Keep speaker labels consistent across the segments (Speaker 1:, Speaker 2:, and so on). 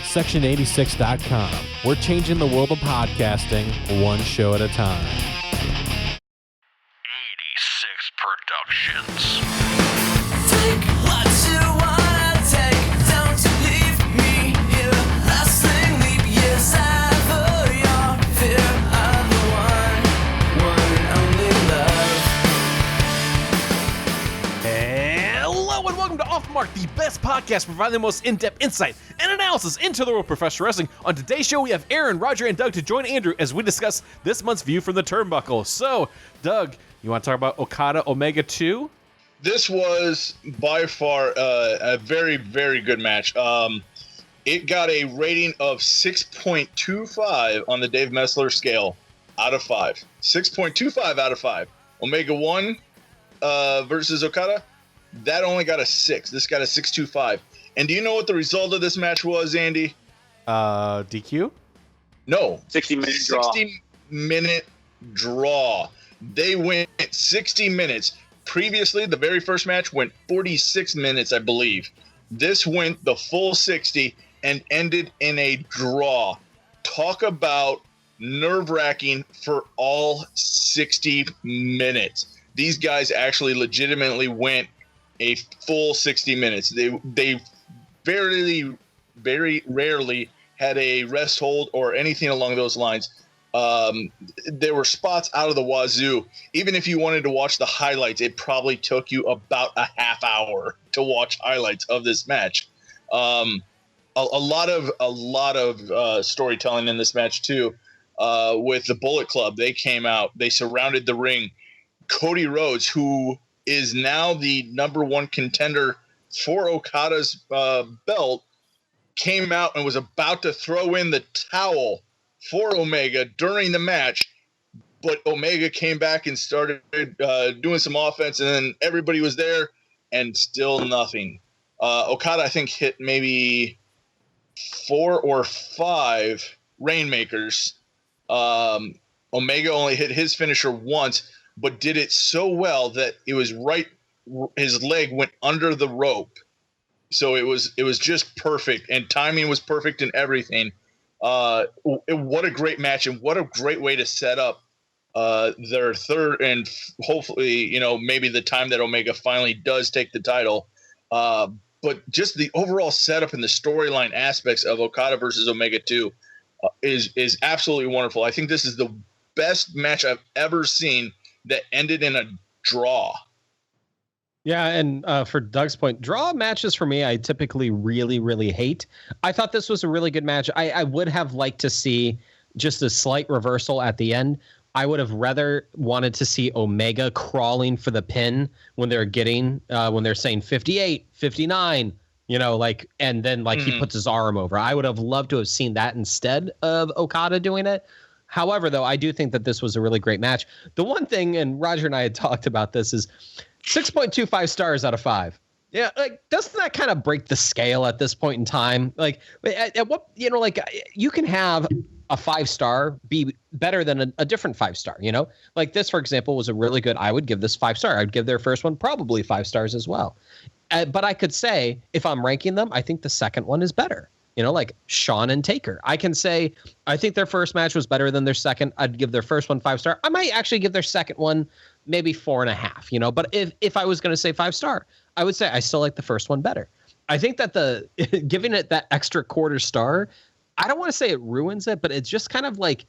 Speaker 1: Section86.com. We're changing the world of podcasting one show at a time.
Speaker 2: 86 Productions.
Speaker 3: Take what you wanna take. Don't leave me here. Lasting leap years ever your fear of the one and only love.
Speaker 4: Hello and welcome to Off Mark, the best podcast providing the most in-depth insight and analysis into the world of professional wrestling. On today's show, we have Aaron, Roger, and Doug to join Andrew as we discuss this month's View from the Turnbuckle. So, Doug, you want to talk about Okada Omega 2?
Speaker 5: This was by far a very, very good match. It got a rating of 6.25 on the Dave Messler scale out of 5. 6.25 out of 5. Omega 1 versus Okada, that only got a 6. This got a 6.25. And do you know what the result of this match was, Andy?
Speaker 4: DQ?
Speaker 5: No.
Speaker 6: 60-minute draw.
Speaker 5: 60-minute draw. They went 60 minutes. Previously, the very first match went 46 minutes, I believe. This went the full 60 and ended in a draw. Talk about nerve-wracking for all 60 minutes. These guys actually legitimately went a full 60 minutes. They very rarely had a rest hold or anything along those lines. There were spots out of the wazoo. Even if you wanted to watch the highlights, it probably took you about a half hour to watch highlights of this match. A lot of storytelling in this match too. With the Bullet Club, they came out, they surrounded the ring. Cody Rhodes, who is now the number one contender for Okada's belt, came out and was about to throw in the towel for Omega during the match, but Omega came back and started doing some offense, and then everybody was there, and still nothing. Okada, I think, hit maybe 4 or 5 Rainmakers. Omega only hit his finisher once, but did it so well that it was right. His leg went under the rope, so it was just perfect, and timing was perfect and everything. What a great match, and what a great way to set up their third and hopefully, maybe the time that Omega finally does take the title. But just the overall setup and the storyline aspects of Okada versus Omega 2 is absolutely wonderful. I think this is the best match I've ever seen that ended in a draw.
Speaker 7: Yeah, and for Doug's point, draw matches for me, I typically really, really hate. I thought this was a really good match. I would have liked to see just a slight reversal at the end. I would have rather wanted to see Omega crawling for the pin when they're saying 58, 59, and then he puts his arm over. I would have loved to have seen that instead of Okada doing it. However, though, I do think that this was a really great match. The one thing, and Roger and I had talked about this, is 6.25 stars out of 5. Yeah, doesn't that kind of break the scale at this point in time? At what, you can have a 5-star be better than a different 5-star, Like this, for example, was a really good, I would give this 5-star. I'd give their first one probably 5 stars as well. But I could say, if I'm ranking them, I think the second one is better. Like Shawn and Taker. I can say, I think their first match was better than their second. I'd give their first one 5-star. I might actually give their second one maybe 4.5, But if I was going to say 5-star, I would say I still like the first one better. I think that giving it that extra quarter star, I don't want to say it ruins it, but it's just kind of like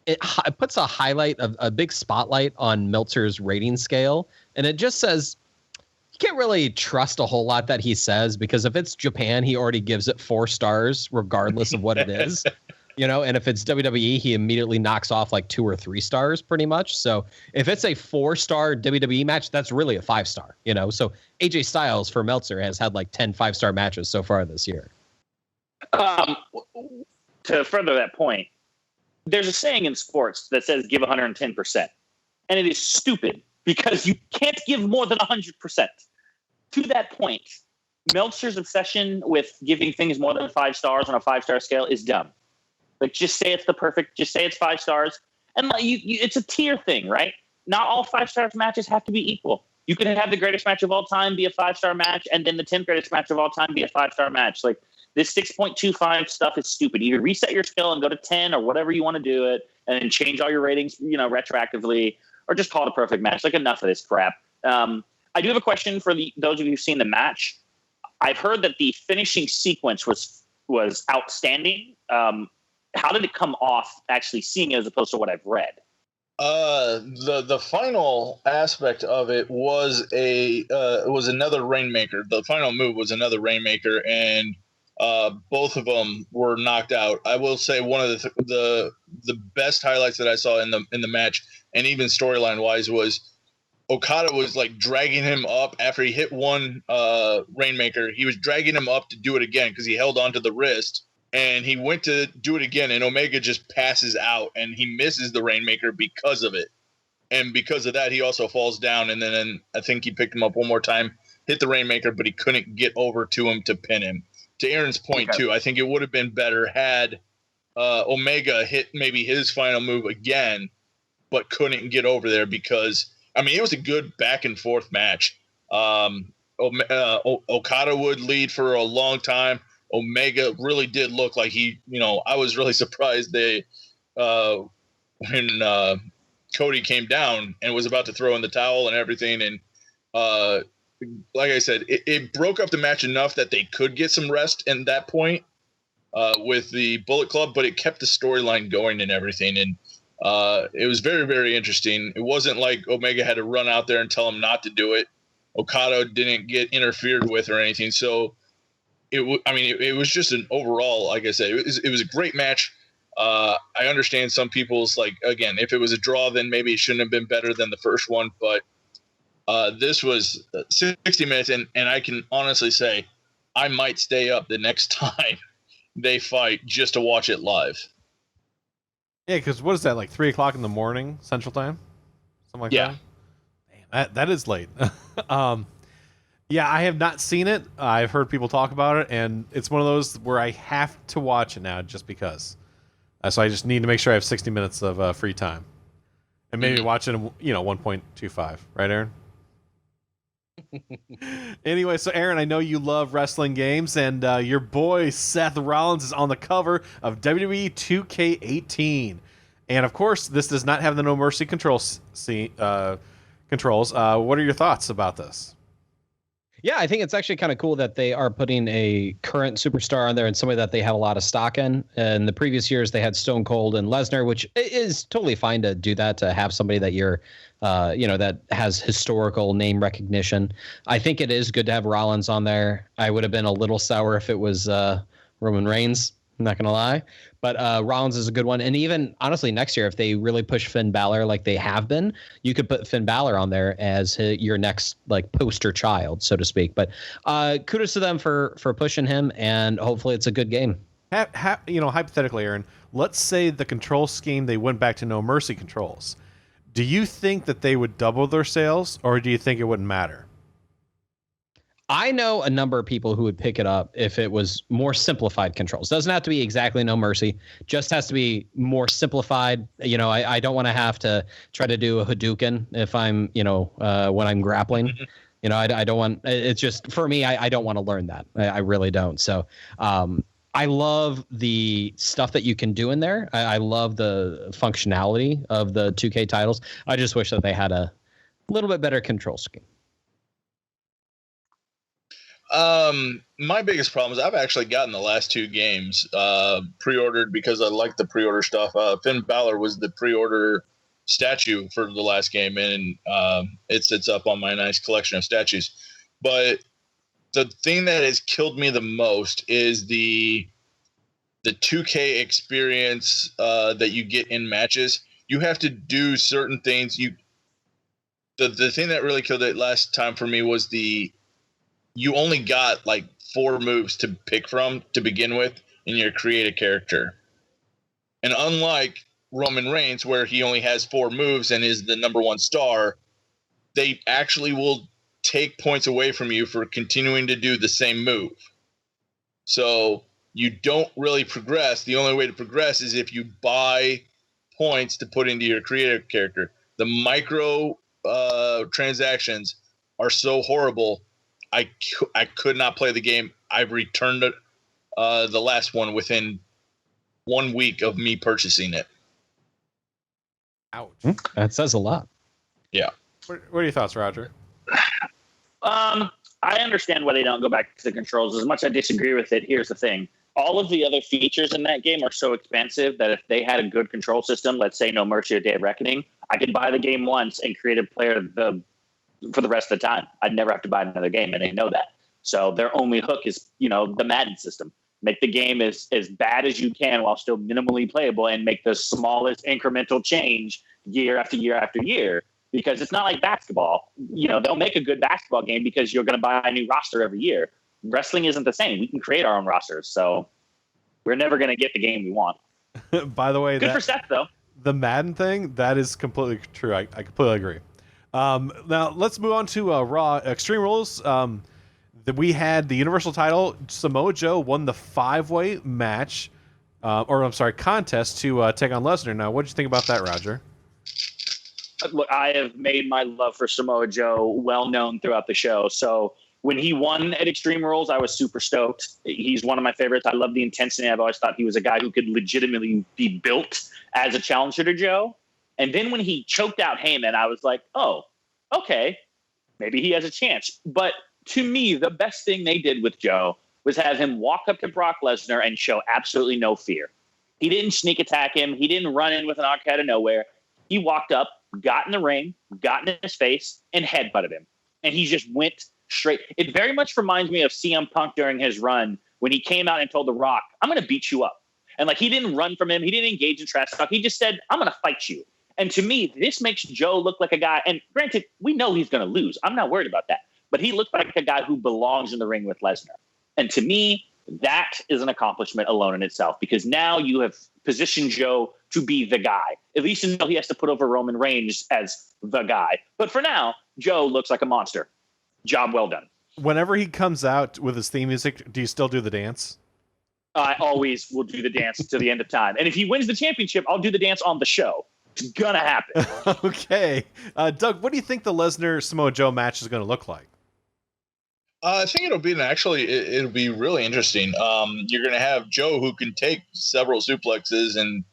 Speaker 7: it puts a highlight of a big spotlight on Meltzer's rating scale. And it just says, can't really trust a whole lot that he says, because if it's Japan, he already gives it 4 stars regardless of what it is, and if it's WWE, he immediately knocks off like 2 or 3 stars pretty much. So if it's a 4-star WWE match, that's really a 5-star, so AJ Styles for Meltzer has had like 10 5-star matches so far this year.
Speaker 6: To further that point, there's a saying in sports that says give 110%, and it is stupid because you can't give more than 100%. To that point, Meltzer's obsession with giving things more than 5 stars on a 5-star scale is dumb. Just say it's just say it's 5 stars. And it's a tier thing, right? Not all 5-star matches have to be equal. You can have the greatest match of all time be a 5-star match, and then the 10th greatest match of all time be a 5-star match. This 6.25 stuff is stupid. Either reset your skill and go to 10 or whatever you want to do it, and then change all your ratings, retroactively, or just call it a perfect match. Like, enough of this crap. I do have a question for those of you who've seen the match. I've heard that the finishing sequence was outstanding. How did it come off actually seeing it as opposed to what I've read?
Speaker 5: The final aspect of it was another Rainmaker. The final move was another Rainmaker, and both of them were knocked out. I will say one of the best highlights that I saw in the match, and even storyline wise, was Okada was like dragging him up after he hit one Rainmaker. He was dragging him up to do it again because he held onto the wrist, and he went to do it again, and Omega just passes out, and he misses the Rainmaker because of it. And because of that, he also falls down, and then I think he picked him up one more time, hit the Rainmaker, but he couldn't get over to him to pin him. To Aaron's point, too, I think it would have been better had Omega hit maybe his final move again, but couldn't get over there because, I mean, it was a good back and forth match. Okada would lead for a long time. Omega really did look like I was really surprised when Cody came down and was about to throw in the towel and everything. And like I said, it broke up the match enough that they could get some rest in that point with the Bullet Club, but it kept the storyline going and everything. And it was very, very interesting. It wasn't like Omega had to run out there and tell him not to do it. Okada didn't get interfered with or anything. So it was just an overall, like I said, it was a great match. I understand some people's, like, again, if it was a draw, then maybe it shouldn't have been better than the first one. But this was 60 minutes, and I can honestly say I might stay up the next time they fight just to watch it live.
Speaker 1: Yeah, because what is that, like 3 o'clock in the morning Central Time? Something like that? Damn, that is late. Yeah, I have not seen it. I've heard people talk about it, and it's one of those where I have to watch it now just because. So I just need to make sure I have 60 minutes of free time. And maybe watch it in, 1.25. Right, Aaron? Anyway, so Aaron, I know you love wrestling games, and your boy Seth Rollins is on the cover of WWE 2K18. And, of course, this does not have the No Mercy controls. What are your thoughts about this?
Speaker 7: Yeah, I think it's actually kind of cool that they are putting a current superstar on there and somebody that they have a lot of stock in. In the previous years, they had Stone Cold and Lesnar, which is totally fine to do that, to have somebody that you're, that has historical name recognition. I think it is good to have Rollins on there. I would have been a little sour if it was Roman Reigns. I'm not going to lie. But Rollins is a good one. And even, honestly, next year, if they really push Finn Balor like they have been, you could put Finn Balor on there as your next, like, poster child, so to speak. But kudos to them for pushing him, and hopefully it's a good game.
Speaker 1: Hypothetically, Aaron, let's say the control scheme, they went back to No Mercy controls. Do you think that they would double their sales, or do you think it wouldn't matter?
Speaker 7: I know a number of people who would pick it up if it was more simplified controls. Doesn't have to be exactly No Mercy, just has to be more simplified. I don't want to have to try to do a Hadouken if I'm, when I'm grappling. I don't want, it's just, for me, I don't want to learn that. I really don't. So I love the stuff that you can do in there. I love the functionality of the 2K titles. I just wish that they had a little bit better control scheme.
Speaker 5: My biggest problem is I've actually gotten the last two games pre-ordered because I like the pre-order stuff. Finn Balor was the pre-order statue for the last game, and it sits up on my nice collection of statues. But the thing that has killed me the most is the 2K experience that you get in matches. You have to do certain things. The thing that really killed it last time for me was you only got like 4 moves to pick from to begin with in your create a character. And unlike Roman Reigns, where he only has 4 moves and is the number 1 star, they actually will take points away from you for continuing to do the same move. So you don't really progress. The only way to progress is if you buy points to put into your creative character. The micro transactions are so horrible. I could not play the game. I've returned it the last one within 1 week of me purchasing it.
Speaker 1: Ouch.
Speaker 7: That says a lot.
Speaker 5: Yeah.
Speaker 1: What are your thoughts, Roger?
Speaker 6: I understand why they don't go back to the controls. As much as I disagree with it, here's the thing. All of the other features in that game are so expensive that if they had a good control system, let's say No Mercy or Day of Reckoning, I could buy the game once and create a player for the rest of the time. I'd never have to buy another game, and they know that. So their only hook is, the Madden system. Make the game as bad as you can while still minimally playable and make the smallest incremental change year after year after year. Because it's not like basketball. They'll make a good basketball game because you're going to buy a new roster every year. Wrestling isn't the same. We can create our own rosters. So we're never going to get the game we want.
Speaker 1: By the way,
Speaker 6: Good for Seth, though.
Speaker 1: The Madden thing, that is completely true. I completely agree. Now, let's move on to Raw Extreme Rules. We had the Universal title. Samoa Joe won the 5-way match, contest to take on Lesnar. Now, what did you think about that, Roger?
Speaker 6: Look, I have made my love for Samoa Joe well known throughout the show. So when he won at Extreme Rules, I was super stoked. He's one of my favorites. I love the intensity. I've always thought he was a guy who could legitimately be built as a challenger to Joe. And then when he choked out Heyman, I was like, oh, okay, maybe he has a chance. But to me, the best thing they did with Joe was have him walk up to Brock Lesnar and show absolutely no fear. He didn't sneak attack him. He didn't run in with an arc out of nowhere. He walked up, got in the ring, got in his face, and headbutted him. And he just went straight. It very much reminds me of CM Punk during his run when he came out and told The Rock, I'm going to beat you up. And he didn't run from him. He didn't engage in trash talk. He just said, I'm going to fight you. And to me, this makes Joe look like a guy. And granted, we know he's going to lose. I'm not worried about that. But he looked like a guy who belongs in the ring with Lesnar. And to me, that is an accomplishment alone in itself, because now you have positioned Joe to be the guy. At least until he has to put over Roman Reigns as the guy. But for now, Joe looks like a monster. Job well done.
Speaker 1: Whenever he comes out with his theme music, do you still do the dance?
Speaker 6: I always will do the dance to the end of time. And if he wins the championship, I'll do the dance on the show. It's going to happen.
Speaker 1: Okay. Doug, what do you think the Lesnar-Samoa Joe match is going to look like?
Speaker 5: I think it'll be really interesting. You're going to have Joe, who can take several suplexes and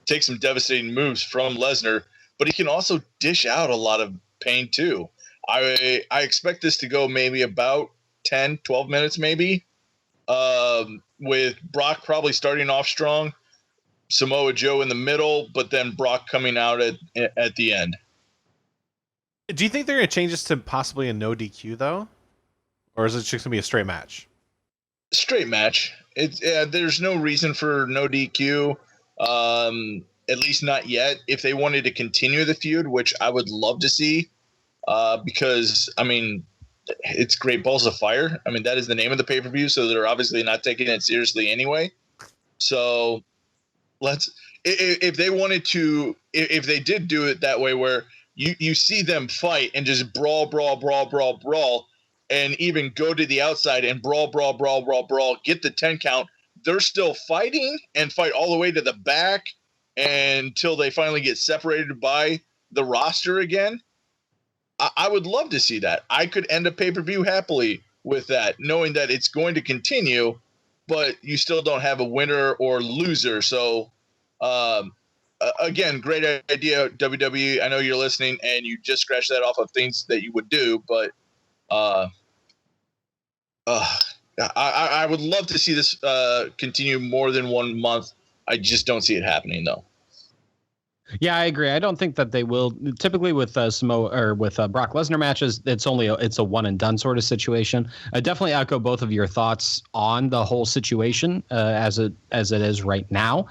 Speaker 5: take some devastating moves from Lesnar, but he can also dish out a lot of pain too. I expect this to go maybe about 10, 12 minutes maybe, with Brock probably starting off strong, Samoa Joe in the middle, but then Brock coming out at the end.
Speaker 1: Do you think they're going to change this to possibly a no DQ, though? Or is it just going to be a straight match?
Speaker 5: Straight match. There's no reason for no DQ, at least not yet. If they wanted to continue the feud, which I would love to see, because, it's Great Balls of Fire. That is the name of the pay-per-view, so they're obviously not taking it seriously anyway. So if they wanted to, if they did do it that way where you see them fight and just brawl, and even go to the outside and brawl, get the 10 count, they're still fighting and fight all the way to the back until they finally get separated by the roster again. I would love to see that. I could end a pay-per-view happily with that, knowing that it's going to continue, but you still don't have a winner or loser. So, again, great idea, WWE. I know you're listening, and you just scratched that off of things that you would do, but I would love to see this continue more than 1 month. I just don't see it happening, though.
Speaker 7: Yeah, I agree. I don't think that they will. Typically, with Brock Lesnar matches, it's a one and done sort of situation. I definitely echo both of your thoughts on the whole situation as it is right now.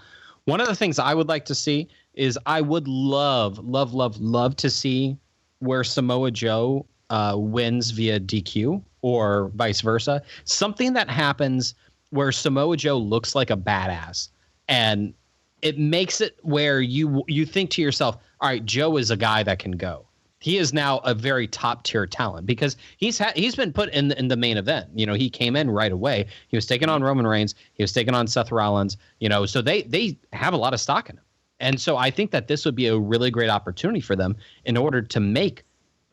Speaker 7: One of the things I would like to see is I would love to see where Samoa Joe wins via DQ or vice versa. Something that happens where Samoa Joe looks like a badass, and it makes it where you think to yourself, all right, Joe is a guy that can go. He is now a very top tier talent because he's been put in the main event. He came in right away. He was taking on Roman Reigns. He was taking on Seth Rollins. So they have a lot of stock in him. And so I think that this would be a really great opportunity for them in order to make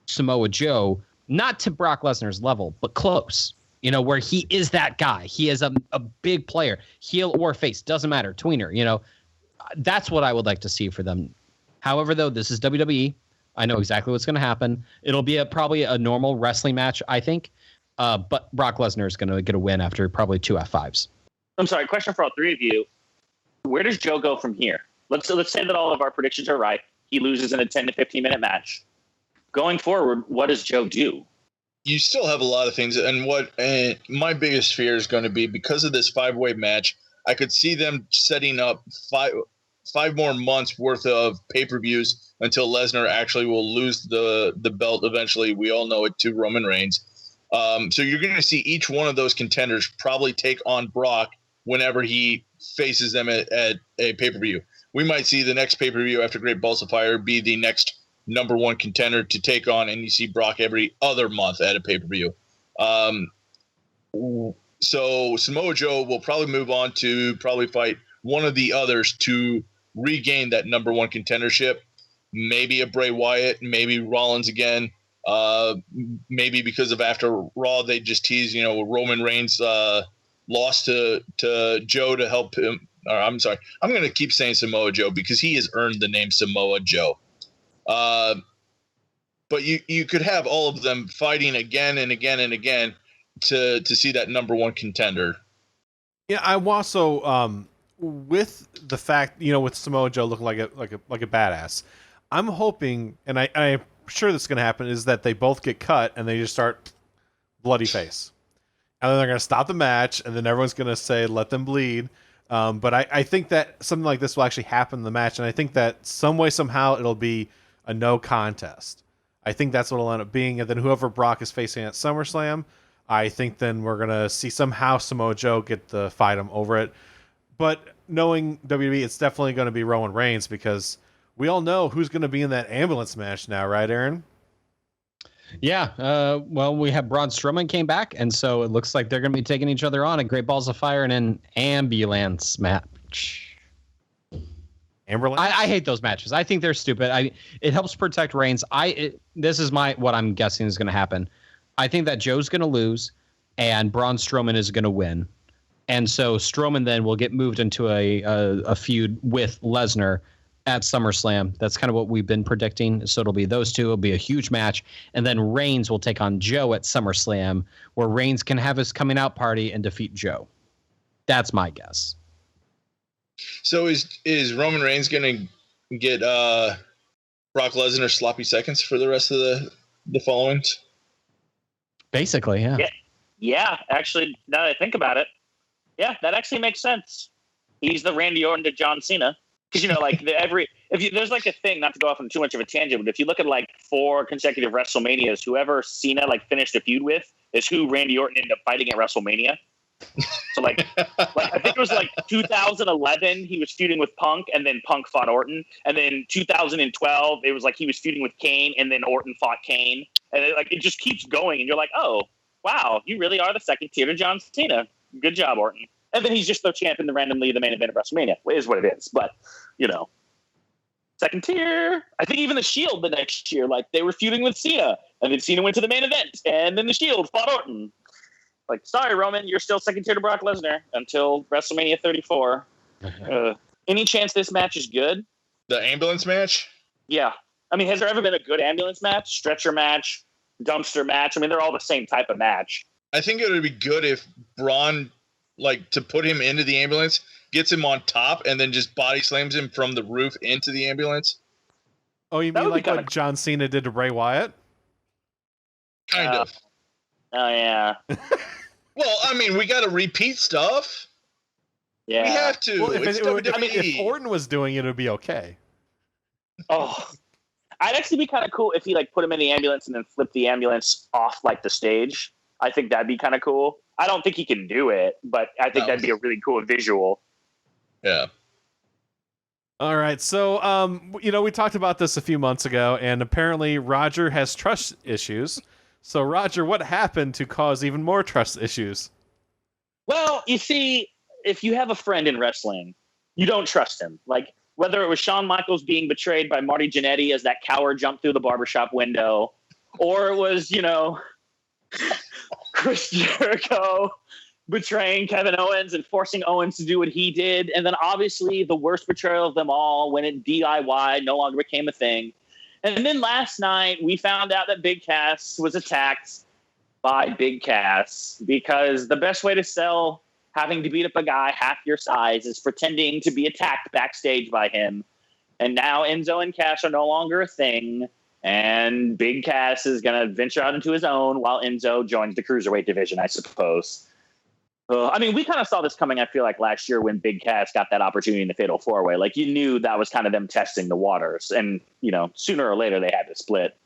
Speaker 7: Samoa Joe not to Brock Lesnar's level, but close. where he is that guy. He is a big player, heel or face, doesn't matter, tweener. That's what I would like to see for them. However, though, this is WWE. I know exactly what's going to happen. It'll be probably a normal wrestling match, I think. But Brock Lesnar is going to get a win after probably 2 F5s.
Speaker 6: I'm sorry, question for all three of you. Where does Joe go from here? Let's say that all of our predictions are right. He loses in a 10 to 15 minute match. Going forward, what does Joe do?
Speaker 5: You still have a lot of things. And what my biggest fear is going to be, because of this 5-way match, I could see them setting up five more months worth of pay-per-views until Lesnar actually will lose the belt eventually. We all know it, to Roman Reigns. So you're going to see each one of those contenders probably take on Brock whenever he faces them at a pay-per-view. We might see the next pay-per-view after Great Balls of Fire be the next number one contender to take on, and you see Brock every other month at a pay-per-view. So Samoa Joe will probably move on to probably fight one of the others to regain that number one contendership. Maybe a Bray Wyatt, maybe Rollins again. Maybe because of after Raw, they just tease, Roman Reigns lost to Joe to help him. Or, I'm sorry, I'm going to keep saying Samoa Joe because he has earned the name Samoa Joe. But you could have all of them fighting again and again and again to see that number one contender.
Speaker 1: Yeah, I'm also with the fact, with Samoa Joe looking like a badass. I'm hoping, and I'm sure this is going to happen, is that they both get cut and they just start bloody face, and then they're going to stop the match, and then everyone's going to say, "Let them bleed." But I think that something like this will actually happen in the match, and I think that some way, somehow, it'll be a no contest. I think that's what it'll end up being, and then whoever Brock is facing at SummerSlam, I think then we're going to see somehow Samoa Joe get the fight him over it. But knowing WWE, it's definitely going to be Roman Reigns, because we all know who's going to be in that ambulance match now, right, Aaron?
Speaker 7: Yeah, well, we have Braun Strowman came back, and so it looks like they're going to be taking each other on at Great Balls of Fire in an ambulance match.
Speaker 1: Ambulance?
Speaker 7: I hate those matches. I think they're stupid. It helps protect Reigns. This is what I'm guessing is going to happen. I think that Joe's going to lose, and Braun Strowman is going to win, and so Strowman then will get moved into a feud with Lesnar at SummerSlam. That's kind of what we've been predicting. So it'll be those two. It'll be a huge match. And then Reigns will take on Joe at SummerSlam, where Reigns can have his coming out party and defeat Joe. That's my guess.
Speaker 5: So is Roman Reigns going to get Brock Lesnar sloppy seconds for the rest of the followings?
Speaker 7: Basically, yeah.
Speaker 6: Yeah, actually, now that I think about it, yeah, that actually makes sense. He's the Randy Orton to John Cena. Because, there's like a thing, not to go off on too much of a tangent, but if you look at like 4 consecutive WrestleManias, whoever Cena finished a feud with is who Randy Orton ended up fighting at WrestleMania. So I think it was 2011, he was feuding with Punk, and then Punk fought Orton. And then 2012, it was he was feuding with Kane, and then Orton fought Kane. And it just keeps going, and you're like, oh, wow, you really are the second tier to John Cena. Good job, Orton. And then he's just the champ in the randomly the main event of WrestleMania. It is what it is. But, second tier. I think even the Shield the next year, they were feuding with Cena. And then Cena went to the main event. And then the Shield fought Orton. Sorry, Roman, you're still second tier to Brock Lesnar until WrestleMania 34. Any chance this match is good?
Speaker 5: The ambulance match?
Speaker 6: Yeah. I mean, has there ever been a good ambulance match? Stretcher match? Dumpster match? I mean, they're all the same type of match.
Speaker 5: I think it would be good if Braun, to put him into the ambulance, gets him on top and then just body slams him from the roof into the ambulance.
Speaker 1: Oh, you mean like what John Cena did to Bray Wyatt?
Speaker 5: Kind of.
Speaker 6: Oh, yeah.
Speaker 5: Well, I mean, we got to repeat stuff.
Speaker 6: Yeah.
Speaker 5: We have to.
Speaker 1: Well, if Orton was doing it, it would be okay.
Speaker 6: Oh, I'd actually be kind of cool if he put him in the ambulance and then flipped the ambulance off the stage. I think that'd be kind of cool. I don't think he can do it, but I think that'd be a really cool visual.
Speaker 5: Yeah.
Speaker 1: All right. So, we talked about this a few months ago, and apparently Roger has trust issues. So, Roger, what happened to cause even more trust issues?
Speaker 6: Well, you see, if you have a friend in wrestling, you don't trust him. Whether it was Shawn Michaels being betrayed by Marty Jannetty as that coward jumped through the barbershop window, or it was, Chris Jericho betraying Kevin Owens and forcing Owens to do what he did. And then obviously the worst betrayal of them all when it DIY no longer became a thing. And then last night we found out that Big Cass was attacked by Big Cass because the best way to sell having to beat up a guy half your size is pretending to be attacked backstage by him. And now Enzo and Cass are no longer a thing. And Big Cass is going to venture out into his own while Enzo joins the Cruiserweight division, I suppose. I mean, we kind of saw this coming, I feel like, last year when Big Cass got that opportunity in the Fatal 4-Way. Like, you knew that was kind of them testing the waters. And, you know, sooner or later they had to split.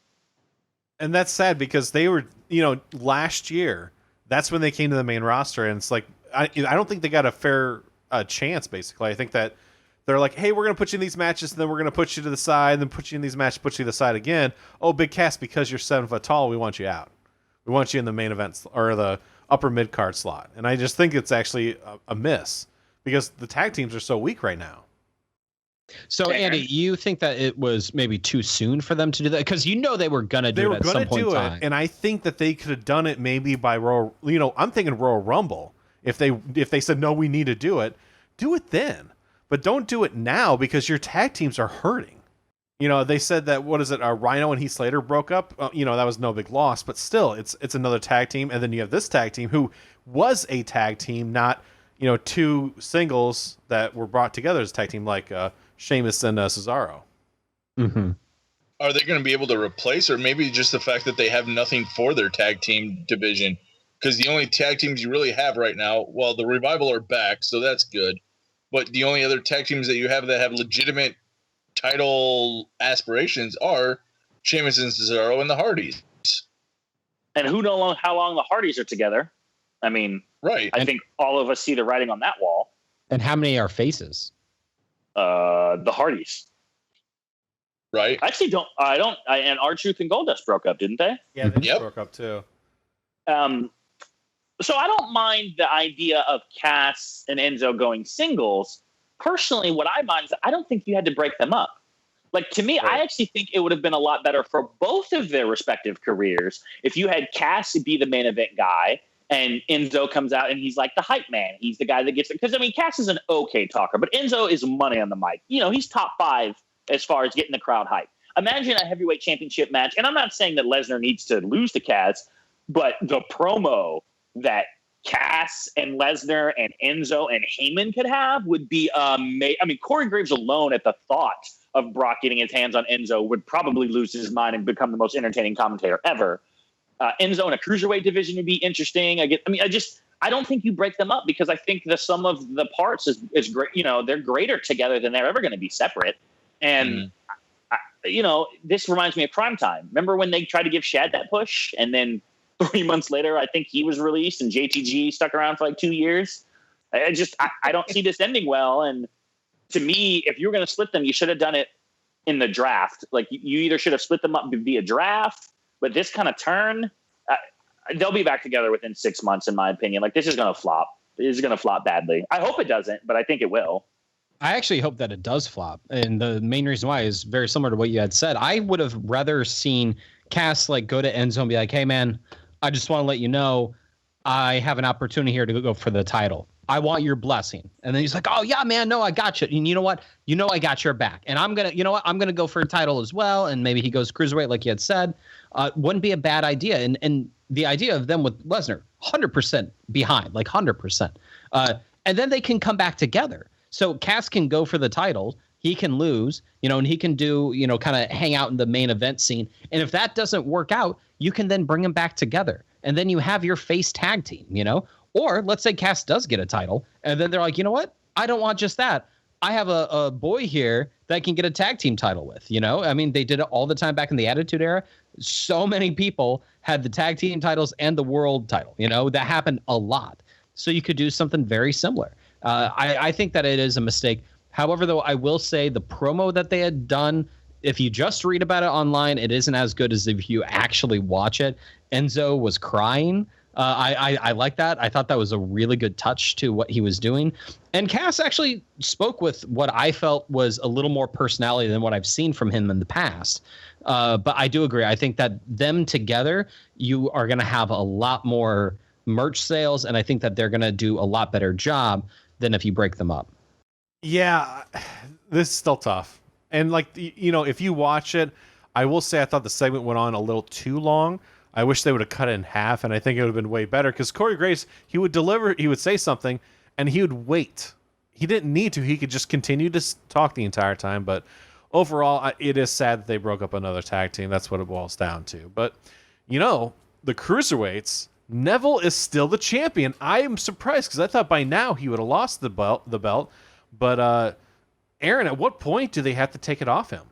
Speaker 1: And that's sad because they were, you know, last year, that's when they came to the main roster. And it's like, I don't think they got a fair chance, basically. I think that they're like, hey, we're going to put you in these matches, and then we're going to put you to the side, and then put you in these matches, put you to the side again. Oh, Big Cass, because you're 7 foot tall, we want you out. We want you in the main event or the upper mid card slot. And I just think it's actually a miss because the tag teams are so weak right now.
Speaker 7: So, Andy, you think that it was maybe too soon for them to do that? Because you know they were going to do it at some point in time.
Speaker 1: And I think that they could have done it maybe by Royal, you know, I'm thinking Royal Rumble. If they said, no, we need to do it then. But don't do it now because your tag teams are hurting. You know, they said that, Rhino and Heath Slater broke up. You know, that was no big loss, but still, it's another tag team. And then you have this tag team who was a tag team, not, you know, two singles that were brought together as a tag team like Sheamus and Cesaro.
Speaker 7: Mm-hmm.
Speaker 5: Are they going to be able to replace, or maybe just the fact that they have nothing for their tag team division? Because the only tag teams you really have right now, well, the Revival are back, so that's good. But the only other tag teams that you have that have legitimate title aspirations are Sheamus and Cesaro and the Hardys.
Speaker 6: And who knows how long the Hardys are together? I mean,
Speaker 5: right.
Speaker 6: I think all of us see the writing on that wall.
Speaker 7: And how many are faces?
Speaker 6: The Hardys.
Speaker 5: Right.
Speaker 6: I actually don't. And R-Truth and Goldust broke up, didn't they?
Speaker 1: Yeah, they broke up too.
Speaker 6: So I don't mind the idea of Cass and Enzo going singles. Personally, what I mind is I don't think you had to break them up. Like, to me, I actually think it would have been a lot better for both of their respective careers if you had Cass be the main event guy and Enzo comes out and he's like the hype man. He's the guy that gets it. Because, I mean, Cass is an okay talker, but Enzo is money on the mic. You know, he's top 5 as far as getting the crowd hype. Imagine a heavyweight championship match. And I'm not saying that Lesnar needs to lose to Cass, but the promo that Cass and Lesnar and Enzo and Heyman could have would be amazing. I mean, Corey Graves alone at the thought of Brock getting his hands on Enzo would probably lose his mind and become the most entertaining commentator ever. Enzo in a cruiserweight division would be interesting. I don't think you break them up because I think the sum of the parts is great. You know, they're greater together than they're ever going to be separate. And, you know, this reminds me of Primetime. Remember when they tried to give Shad that push and then 3 months later, I think he was released and JTG stuck around for like 2 years. I don't see this ending well. And to me, if you were going to split them, you should have done it in the draft. Like you either should have split them up via draft, but this kind of turn, they'll be back together within 6 months, in my opinion. Like this is going to flop. It is going to flop badly. I hope it doesn't, but I think it will.
Speaker 7: I actually hope that it does flop. And the main reason why is very similar to what you had said. I would have rather seen Cass like go to Enzo and be like, hey, man, I just want to let you know I have an opportunity here to go for the title. I want your blessing. And then he's like, oh, yeah, man, no, I got you. And you know what? You know I got your back. And I'm going to, you know what? I'm going to go for a title as well. And maybe he goes cruiserweight like you had said. Wouldn't be a bad idea. And the idea of them with Lesnar, 100% behind, like 100%. And then they can come back together. So Cass can go for the title. He can lose, you know, and he can do, you know, kind of hang out in the main event scene. And if that doesn't work out, you can then bring them back together. And then you have your face tag team, you know, or let's say Cass does get a title. And then they're like, you know what? I don't want just that. I have a boy here that I can get a tag team title with, you know? I mean, they did it all the time back in the Attitude Era. So many people had the tag team titles and the world title, you know? That happened a lot. So you could do something very similar. I think that it is a mistake. However, though, I will say the promo that they had done, if you just read about it online, it isn't as good as if you actually watch it. Enzo was crying. I like that. I thought that was a really good touch to what he was doing. And Cass actually spoke with what I felt was a little more personality than what I've seen from him in the past. But I do agree. I think that them together, you are going to have a lot more merch sales, and I think that they're going to do a lot better job than if you break them up.
Speaker 1: Yeah, this is still tough. And like, if you watch it, I will say I thought the segment went on a little too long. I wish they would have cut it in half, and I think it would have been way better because Corey Graves, he would say something, and he would wait. He didn't need to. He could just continue to talk the entire time. But overall, it is sad that they broke up another tag team. That's what it boils down to. But, the Cruiserweights, Neville is still the champion. I am surprised because I thought by now he would have lost the belt. But, Aaron, at what point do they have to take it off him?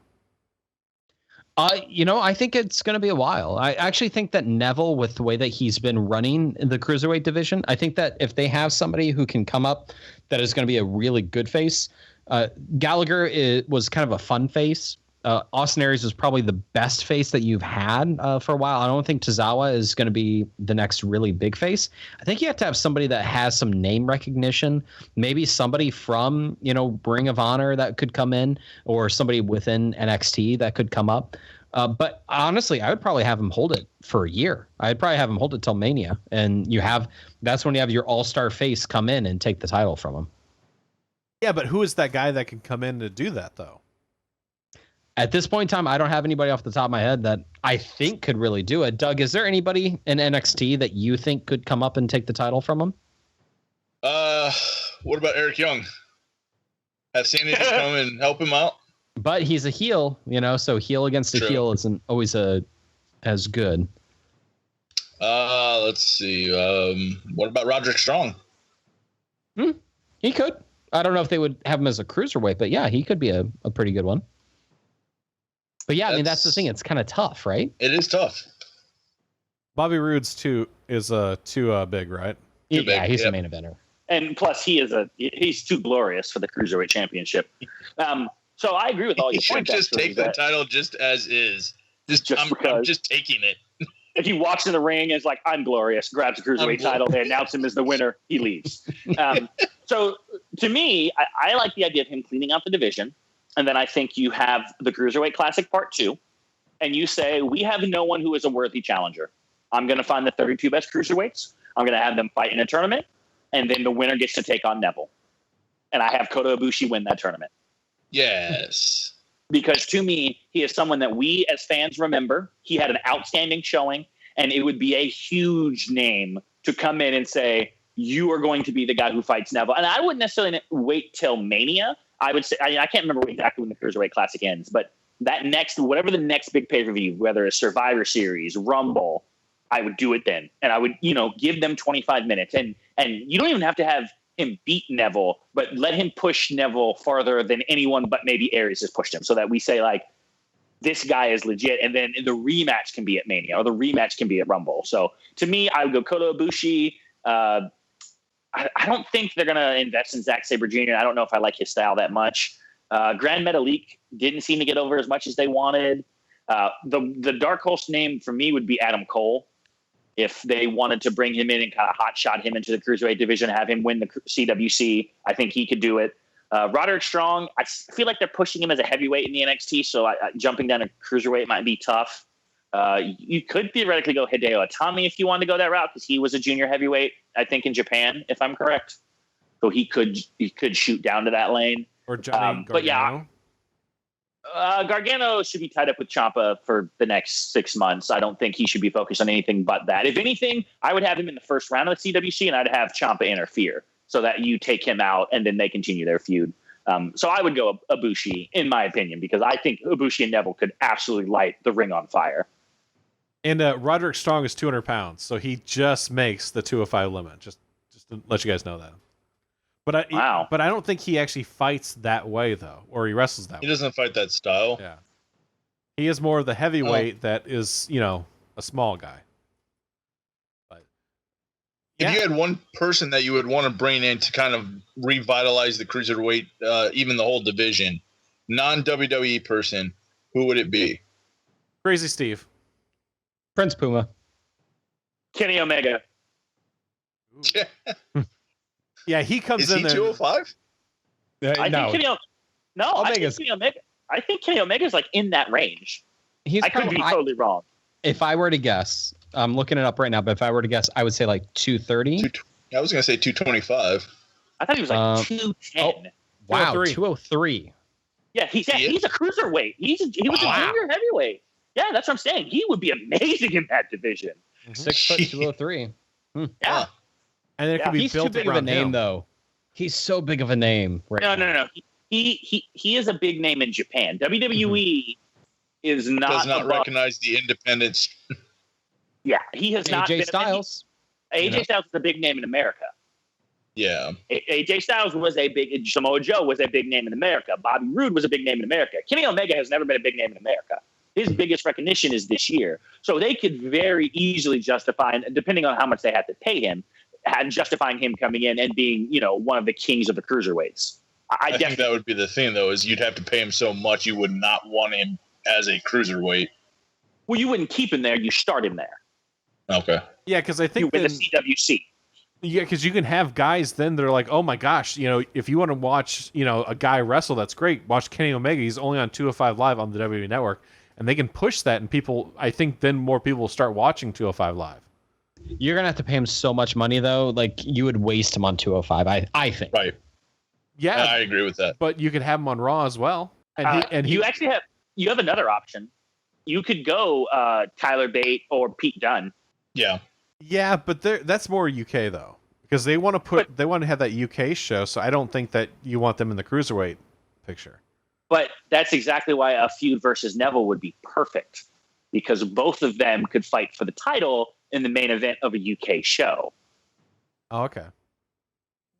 Speaker 7: I think it's going to be a while. I actually think that Neville, with the way that he's been running the Cruiserweight division, I think that if they have somebody who can come up that is going to be a really good face, Gallagher was kind of a fun face. Austin Aries is probably the best face that you've had for a while. I don't think Tozawa is going to be the next really big face. I think you have to have somebody that has some name recognition, maybe somebody from, Ring of Honor that could come in, or somebody within NXT that could come up. But honestly, I would probably have him hold it for a year. I'd probably have him hold it till Mania. And that's when you have your all-star face come in and take the title from him.
Speaker 1: Yeah, but who is that guy that can come in to do that, though?
Speaker 7: At this point in time, I don't have anybody off the top of my head that I think could really do it. Doug, is there anybody in NXT that you think could come up and take the title from him?
Speaker 5: What about Eric Young? Have Sanity come and help him out?
Speaker 7: But he's a heel, so heel against a heel isn't always as good.
Speaker 5: Let's see. What about Roderick Strong?
Speaker 7: He could. I don't know if they would have him as a cruiserweight, but yeah, he could be a pretty good one. But yeah, that's the thing. It's kind of tough, right?
Speaker 5: It is tough.
Speaker 1: Bobby Roode's too big, right?
Speaker 5: Too big,
Speaker 7: yeah, he's a main eventer.
Speaker 6: And plus, he's too glorious for the Cruiserweight Championship. So I agree with all your
Speaker 5: points. You should just take the title just as is. I'm just taking it.
Speaker 6: If he walks in the ring and is like, I'm glorious, grabs the Cruiserweight title, they announce him as the winner, he leaves. So to me, I like the idea of him cleaning out the division. And then I think you have the Cruiserweight Classic Part 2. And you say, we have no one who is a worthy challenger. I'm going to find the 32 best Cruiserweights. I'm going to have them fight in a tournament. And then the winner gets to take on Neville. And I have Kota Ibushi win that tournament.
Speaker 5: Yes.
Speaker 6: Because to me, he is someone that we as fans remember. He had an outstanding showing. And it would be a huge name to come in and say, you are going to be the guy who fights Neville. And I wouldn't necessarily wait till Mania. I would say, I can't remember exactly when the Cruiserweight Classic ends, but whatever the next big pay-per-view, whether it's Survivor Series, Rumble, I would do it then. And I would, give them 25 minutes. And you don't even have to have him beat Neville, but let him push Neville farther than anyone but maybe Aries has pushed him, so that we say, like, this guy is legit. And then the rematch can be at Mania, or the rematch can be at Rumble. So to me, I would go Kota Ibushi. I don't think they're going to invest in Zack Sabre Jr. I don't know if I like his style that much. Grand Metalik didn't seem to get over as much as they wanted. The dark horse name for me would be Adam Cole. If they wanted to bring him in and kind of hotshot him into the Cruiserweight division, have him win the CWC, I think he could do it. Roderick Strong, I feel like they're pushing him as a heavyweight in the NXT, so jumping down to Cruiserweight might be tough. You could theoretically go Hideo Itami if you wanted to go that route, because he was a junior heavyweight, I think, in Japan, if I'm correct. So he could shoot down to that lane.
Speaker 1: Or Johnny Gargano.
Speaker 6: But yeah, Gargano should be tied up with Ciampa for the next 6 months. I don't think he should be focused on anything but that. If anything, I would have him in the first round of the CWC, and I'd have Ciampa interfere so that you take him out and then they continue their feud. So I would go Ibushi, in my opinion, because I think Ibushi and Neville could absolutely light the ring on fire.
Speaker 1: And Roderick Strong is 200 pounds, so he just makes the 205 limit. Just to let you guys know that. But I don't think he actually fights that way, though, or he wrestles that way.
Speaker 5: He doesn't fight that style.
Speaker 1: Yeah. He is more of the heavyweight that is, a small guy. But
Speaker 5: if you had one person that you would want to bring in to kind of revitalize the cruiserweight, even the whole division, non-WWE person, who would it be?
Speaker 1: Crazy Steve.
Speaker 7: Prince Puma.
Speaker 6: Kenny Omega.
Speaker 1: Yeah, he comes in there.
Speaker 5: Is he 205?
Speaker 6: I think Kenny Omega. I think Kenny Omega's like in that range.
Speaker 7: He's
Speaker 6: I could be
Speaker 7: probably,
Speaker 6: totally wrong.
Speaker 7: if I were to guess, I'm looking it up right now, but if I were to guess, I would say like 230.
Speaker 5: I was gonna say 225.
Speaker 6: I thought he was like 210.
Speaker 7: Wow,
Speaker 1: 203.
Speaker 7: 203.
Speaker 6: Yeah, he's a cruiserweight. He was a junior heavyweight. Yeah, that's what I'm saying. He would be amazing in that division.
Speaker 7: 6 foot 203.
Speaker 6: Yeah.
Speaker 1: And it could be
Speaker 7: He's too
Speaker 1: built
Speaker 7: big of a
Speaker 1: around
Speaker 7: name,
Speaker 1: him.
Speaker 7: though. He's so big of a name. Right now.
Speaker 6: No. He is a big name in Japan. WWE is not
Speaker 5: Does not
Speaker 6: above-
Speaker 5: recognize the independence.
Speaker 6: Yeah, he has not been.
Speaker 7: AJ Styles.
Speaker 6: AJ Styles is a big name in America.
Speaker 5: Yeah.
Speaker 6: AJ Styles was a big. Samoa Joe was a big name in America. Bobby Roode was a big name in America. Kenny Omega has never been a big name in America. His biggest recognition is this year. So they could very easily justify, and depending on how much they had to pay him, justifying him coming in and being, one of the kings of the cruiserweights.
Speaker 5: I think that would be the thing, though, is you'd have to pay him so much you would not want him as a cruiserweight.
Speaker 6: Well, you wouldn't keep him there. You start him there.
Speaker 5: Okay.
Speaker 1: Yeah, because I
Speaker 6: You
Speaker 1: think
Speaker 6: win the
Speaker 1: then,
Speaker 6: CWC.
Speaker 1: yeah, because you can have guys then they're like, oh my gosh, if you want to watch, a guy wrestle, that's great. Watch Kenny Omega. He's only on 205 Live on the WWE Network, and they can push that, and people, I think, then more people will start watching 205 Live.
Speaker 7: You're gonna have to pay him so much money, though. Like you would waste him on 205. I think.
Speaker 5: Right.
Speaker 1: Yeah,
Speaker 5: I agree with that.
Speaker 1: but you could have him on Raw as well, and he
Speaker 6: You actually have another option. You could go Tyler Bate or Pete Dunne.
Speaker 5: Yeah.
Speaker 1: Yeah, but that's more UK though, because they want to have that UK show. So I don't think that you want them in the cruiserweight picture.
Speaker 6: But that's exactly why a feud versus Neville would be perfect, because both of them could fight for the title in the main event of a UK show.
Speaker 1: Oh, okay.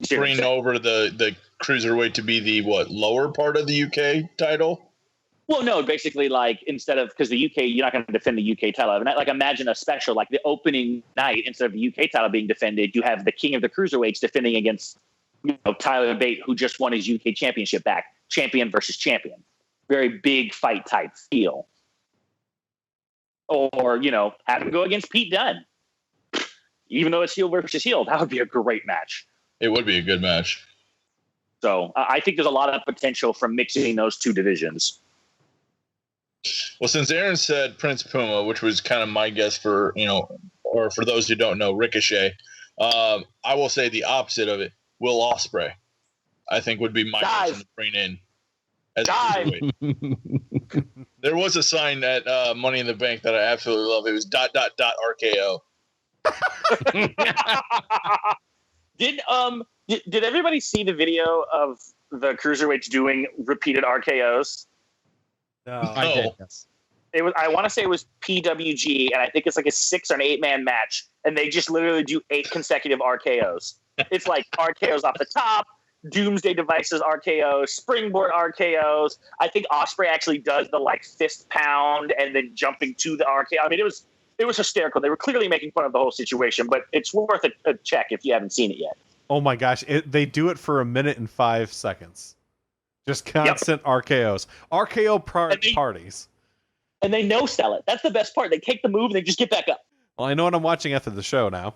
Speaker 5: Bring over the cruiserweight to be the lower part of the UK title.
Speaker 6: Well, no, basically, like instead of, because the UK, you're not going to defend the UK title. Like imagine a special, like the opening night, instead of the UK title being defended, you have the king of the cruiserweights defending against Tyler Bate, who just won his UK championship back, champion versus champion. Very big fight type feel. Or, have him go against Pete Dunne. Even though it's heel versus heel, that would be a great match.
Speaker 5: It would be a good match.
Speaker 6: So I think there's a lot of potential from mixing those two divisions.
Speaker 5: Well, since Aaron said Prince Puma, which was kind of my guess for, or for those who don't know, Ricochet, I will say the opposite of it. Will Ospreay, I think, would be my person to bring in as a cruiserweight. There was a sign at Money in the Bank that I absolutely love. It was ... RKO.
Speaker 6: Did everybody see the video of the cruiserweights doing repeated RKOs?
Speaker 1: No.
Speaker 7: I did. Yes.
Speaker 6: I want to say it was PWG, and I think it's like a 6 or an 8-man match, and they just literally do 8 consecutive RKOs. It's like RKOs off the top, Doomsday Devices RKOs, Springboard RKOs. I think Ospreay actually does the fist pound and then jumping to the RKO. I mean, it was hysterical. They were clearly making fun of the whole situation, but it's worth a check if you haven't seen it yet.
Speaker 1: Oh my gosh, they do it for 1 minute and 5 seconds. Just constant RKOs. RKO parties.
Speaker 6: And they no-sell it. That's the best part. They take the move and they just get back up.
Speaker 1: Well, I know what I'm watching after the show now.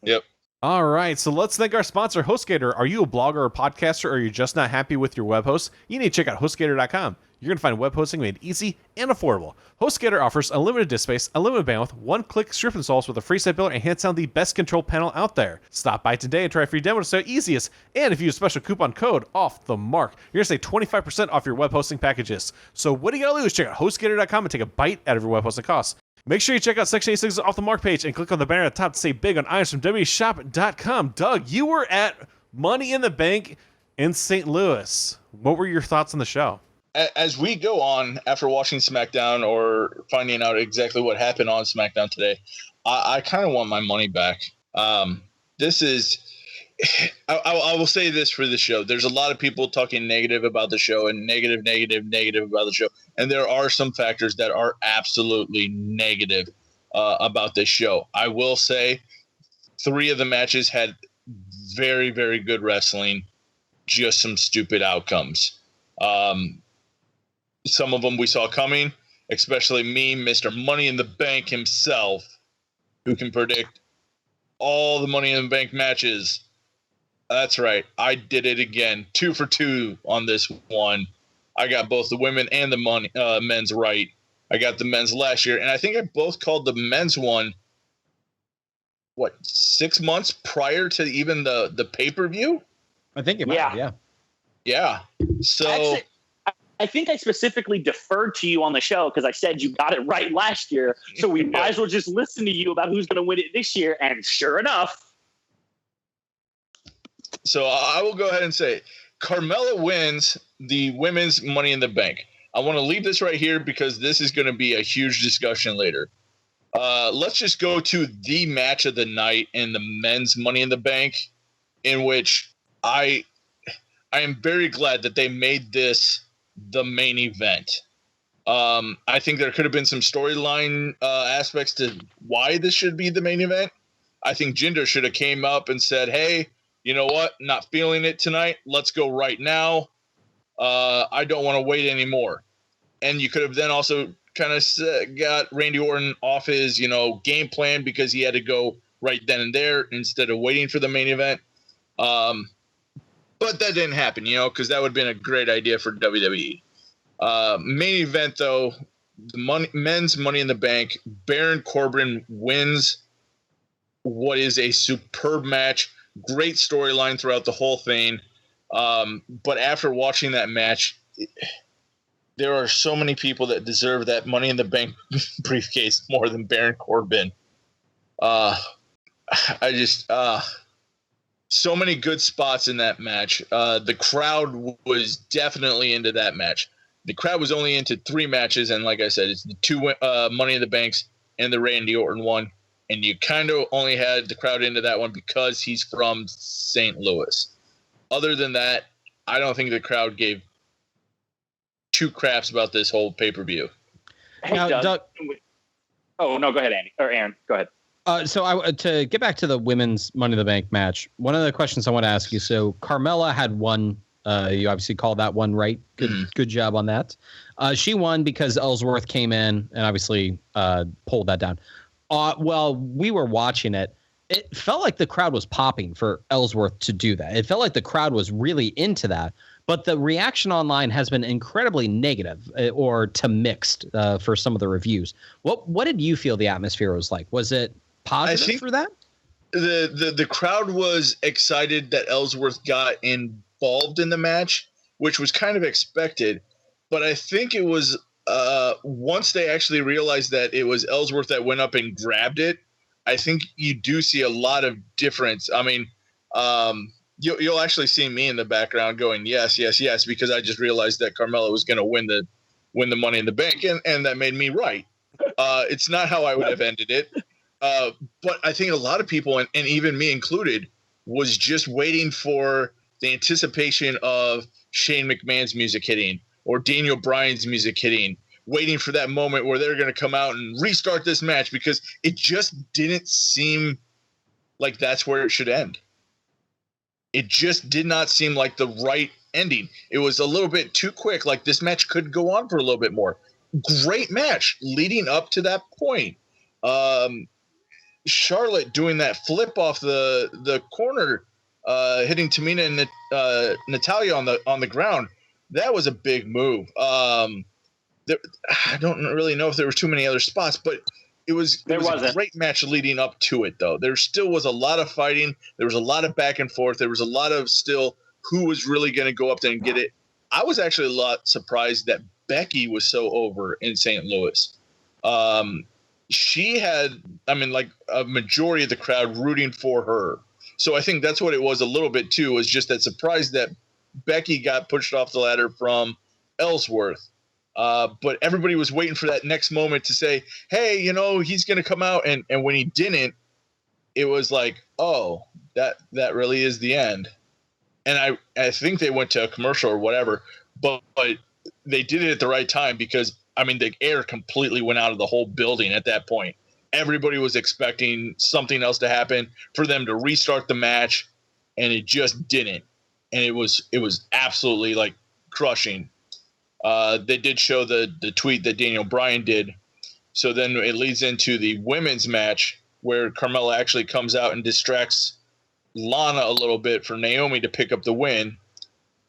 Speaker 5: Yep.
Speaker 1: All right, so let's thank our sponsor, HostGator. Are you a blogger or podcaster, or are you just not happy with your web host? You need to check out HostGator.com. You're going to find web hosting made easy and affordable. HostGator offers unlimited disk space, unlimited bandwidth, one-click script installs with a free site builder, and hands down the best control panel out there. Stop by today and try a free demo to start easiest. And if you use special coupon code OFFTHEMARK, you're going to save 25% off your web hosting packages. So what do you got to do is check out HostGator.com and take a bite out of your web hosting costs. Make sure you check out Section 86's Off the Mark page and click on the banner at the top to save big on items from WWEshop.com. Doug, you were at Money in the Bank in St. Louis. What were your thoughts on the show?
Speaker 5: As we go on after watching SmackDown or finding out exactly what happened on SmackDown today, I kind of want my money back. This is, I will say this for the show. There's a lot of people talking negative about the show and negative about the show. And there are some factors that are absolutely negative about this show. I will say 3 of the matches had very, very good wrestling, just some stupid outcomes. Some of them we saw coming, especially me, Mr. Money in the Bank himself, who can predict all the Money in the Bank matches. That's right. I did it again. 2 for 2 on this one. I got both the women and the men's right. I got the men's last year, and I think I both called the men's one. What, 6 months prior to even the pay-per-view?
Speaker 7: I think it might have, yeah.
Speaker 5: Yeah. So
Speaker 6: Actually, I think I specifically deferred to you on the show because I said you got it right last year. So we might as well just listen to you about who's going to win it this year. And sure enough.
Speaker 5: So I will go ahead and say Carmella wins the women's Money in the Bank. I want to leave this right here because this is going to be a huge discussion later. Let's just go to the match of the night in the men's Money in the Bank, in which I am very glad that they made this the main event. I think there could have been some storyline aspects to why this should be the main event. I think Jinder should have came up and said, hey, you know what? Not feeling it tonight. Let's go right now. I don't want to wait anymore. And you could have then also kind of got Randy Orton off his, game plan because he had to go right then and there instead of waiting for the main event. But that didn't happen, because that would have been a great idea for WWE. Main event, though, the men's Money in the Bank. Baron Corbin wins what is a superb match. Great storyline throughout the whole thing. But after watching that match, there are so many people that deserve that Money in the Bank briefcase more than Baron Corbin. So many good spots in that match. The crowd was definitely into that match. The crowd was only into 3 matches, and like I said, it's the 2 Money in the Banks and the Randy Orton one. And you kind of only had the crowd into that one because he's from St. Louis. Other than that, I don't think the crowd gave 2 craps about this whole pay-per-view.
Speaker 6: Hey,
Speaker 7: Now, Doug,
Speaker 6: oh, no, go ahead, Andy. Or Aaron, go ahead.
Speaker 7: To get back to the women's Money in the Bank match, one of the questions I want to ask you. So Carmella had won. You obviously called that one right. Good job on that. She won because Ellsworth came in and obviously pulled that down. Well, we were watching it. It felt like the crowd was popping for Ellsworth to do that. It felt like the crowd was really into that. But the reaction online has been incredibly negative or to mixed for some of the reviews. What did you feel the atmosphere was like? Was it positive for that?
Speaker 5: The crowd was excited that Ellsworth got involved in the match, which was kind of expected. But I think it was once they actually realized that it was Ellsworth that went up and grabbed it, I think you do see a lot of difference. I mean, you'll actually see me in the background going, yes, yes, yes, because I just realized that Carmella was going to win the Money in the Bank, and that made me right. It's not how I would have ended it. But I think a lot of people, and even me included, was just waiting for the anticipation of Shane McMahon's music hitting or Daniel Bryan's music hitting, waiting for that moment where they're going to come out and restart this match because it just didn't seem like that's where it should end. It just did not seem like the right ending. It was a little bit too quick. Like this match could go on for a little bit more. Great match leading up to that point. Charlotte doing that flip off the corner, hitting Tamina and Natalia on the ground. That was a big move. I don't really know if there were too many other spots, but it was a great match leading up to it, though. There still was a lot of fighting. There was a lot of back and forth. There was a lot of still who was really going to go up there and get it. I was actually a lot surprised that Becky was so over in St. Louis. She had, like a majority of the crowd rooting for her. So I think that's what it was a little bit, too, was just that surprise that Becky got pushed off the ladder from Ellsworth. But everybody was waiting for that next moment to say, hey, he's going to come out. And when he didn't, it was like, oh, that really is the end. And I think they went to a commercial or whatever, but they did it at the right time because, the air completely went out of the whole building at that point. Everybody was expecting something else to happen for them to restart the match, and it just didn't. And it was absolutely like crushing. They did show the tweet that Daniel Bryan did. So then it leads into the women's match where Carmella actually comes out and distracts Lana a little bit for Naomi to pick up the win.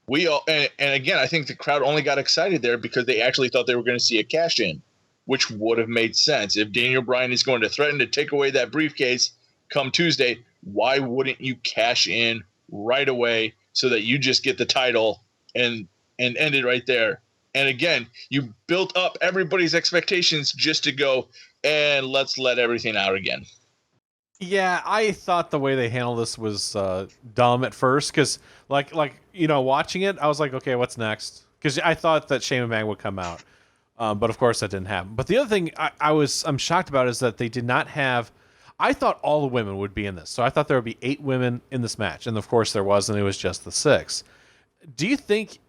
Speaker 5: And again, I think the crowd only got excited there because they actually thought they were going to see a cash in. which would have made sense. If Daniel Bryan is going to threaten to take away that briefcase come Tuesday, why wouldn't you cash in right away so that you just get the title and end it right there? And again, you built up everybody's expectations just to go and let's let everything out again.
Speaker 1: Yeah, I thought the way they handled this was dumb at first because, like watching it, I was like, okay, what's next? Because I thought that Shane McMahon would come out, but of course that didn't happen. But the other thing I'm shocked about is that they did not have. I thought all the women would be in this, so I thought there would be 8 women in this match, and of course there wasn't. It was just the 6. Do you think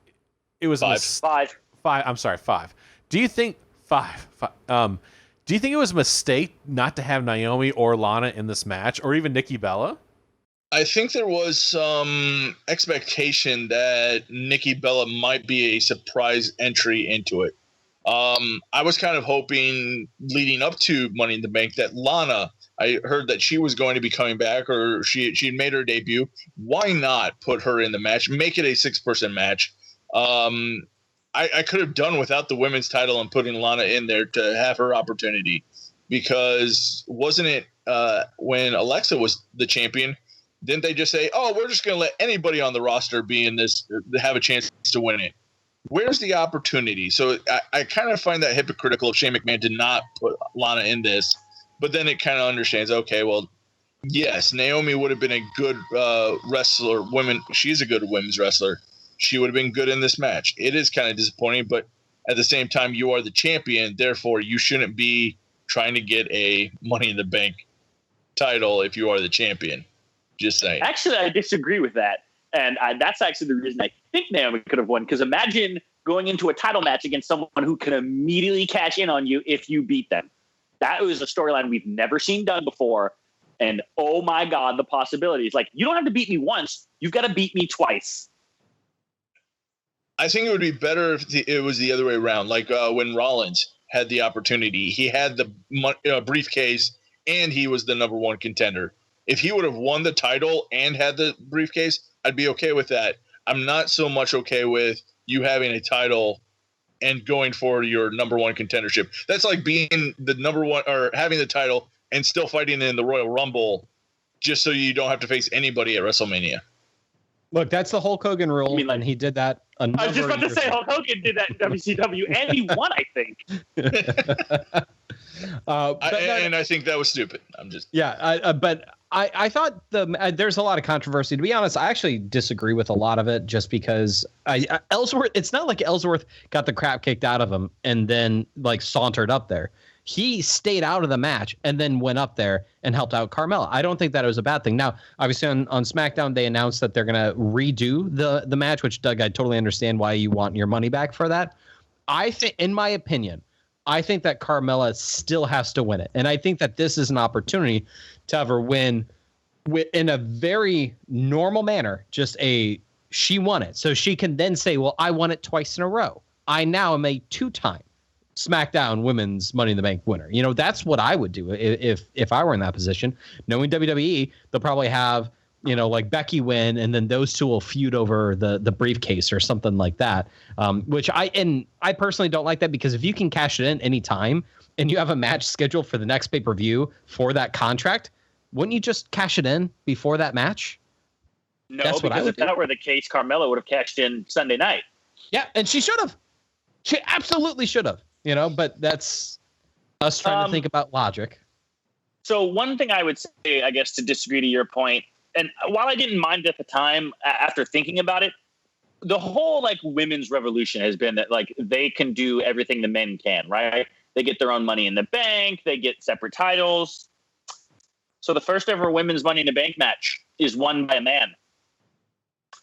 Speaker 1: it was
Speaker 6: 5?
Speaker 1: I'm sorry, 5. Do you think 5? Do you think it was a mistake not to have Naomi or Lana in this match, or even Nikki Bella?
Speaker 5: I think there was some expectation that Nikki Bella might be a surprise entry into it. I was kind of hoping leading up to Money in the Bank that Lana, I heard that she was going to be coming back, or she'd made her debut. Why not put her in the match? Make it a 6-person match. I could have done without the women's title and putting Lana in there to have her opportunity, because wasn't it when Alexa was the champion? Didn't they just say, "Oh, we're just going to let anybody on the roster be in this, have a chance to win it"? Where's the opportunity? So I kind of find that hypocritical of Shane McMahon to not put Lana in this, but then it kind of understands. Okay, well, yes, Naomi would have been a good wrestler. She's a good women's wrestler. She would have been good in this match. It is kind of disappointing, but at the same time, you are the champion. Therefore, you shouldn't be trying to get a Money in the Bank title if you are the champion. Just saying.
Speaker 6: Actually, I disagree with that. And that's actually the reason I think Naomi could have won. Because imagine going into a title match against someone who can immediately cash in on you if you beat them. That was a storyline we've never seen done before. And oh my God, the possibilities. Like, you don't have to beat me once. You've got to beat me twice.
Speaker 5: I think it would be better if it was the other way around. Like when Rollins had the opportunity, he had the briefcase and he was the number 1 contender. If he would have won the title and had the briefcase, I'd be okay with that. I'm not so much okay with you having a title and going for your number 1 contendership. That's like being the number 1 or having the title and still fighting in the Royal Rumble just so you don't have to face anybody at WrestleMania.
Speaker 7: Look, that's the Hulk Hogan rule, and he did that.
Speaker 6: I was just about to say Hulk Hogan did that in WCW, and he won, I think.
Speaker 5: And I think that was stupid.
Speaker 7: But I thought there's a lot of controversy. To be honest, I actually disagree with a lot of it, just because Ellsworth. It's not like Ellsworth got the crap kicked out of him and then like sauntered up there. He stayed out of the match and then went up there and helped out Carmella. I don't think that it was a bad thing. Now, obviously on SmackDown, they announced that they're going to redo the match, which, Doug, I totally understand why you want your money back for that. I think, in my opinion, I think that Carmella still has to win it. And I think that this is an opportunity to have her win in a very normal manner. She won it. So she can then say, well, I won it twice in a row. I now am a 2-time SmackDown Women's Money in the Bank winner. You know, that's what I would do if I were in that position. Knowing WWE, they'll probably have, like Becky win, and then those two will feud over the briefcase or something like that. Which I personally don't like that, because if you can cash it in anytime and you have a match scheduled for the next pay-per-view for that contract, wouldn't you just cash it in before that match?
Speaker 6: No, that's because if that were the case, Carmella would have cashed in Sunday night.
Speaker 7: Yeah, and she should have. She absolutely should have. But that's us trying to think about logic.
Speaker 6: So one thing I would say, I guess, to disagree to your point, and while I didn't mind it at the time, after thinking about it, the whole women's revolution has been that they can do everything the men can, right? They get their own Money in the Bank, they get separate titles. So the first ever women's Money in the Bank match is won by a man.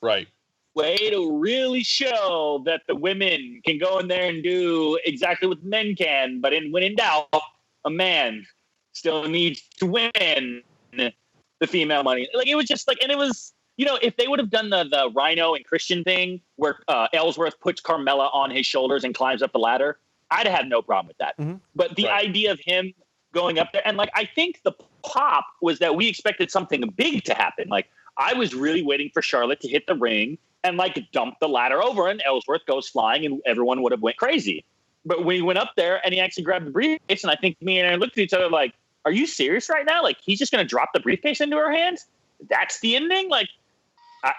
Speaker 5: Right.
Speaker 6: Way to really show that the women can go in there and do exactly what the men can, but when in doubt, a man still needs to win the female money. It was just and it was, if they would have done the Rhino and Christian thing where Ellsworth puts Carmella on his shoulders and climbs up the ladder, I'd have no problem with that. Mm-hmm. But the idea of him going up there, and I think the pop was that we expected something big to happen. I was really waiting for Charlotte to hit the ring and dump the ladder over, and Ellsworth goes flying, and everyone would have went crazy. But when he went up there and he actually grabbed the briefcase, and I think me and Aaron looked at each other like, are you serious right now? Like, he's just going to drop the briefcase into her hands? That's the ending? Like,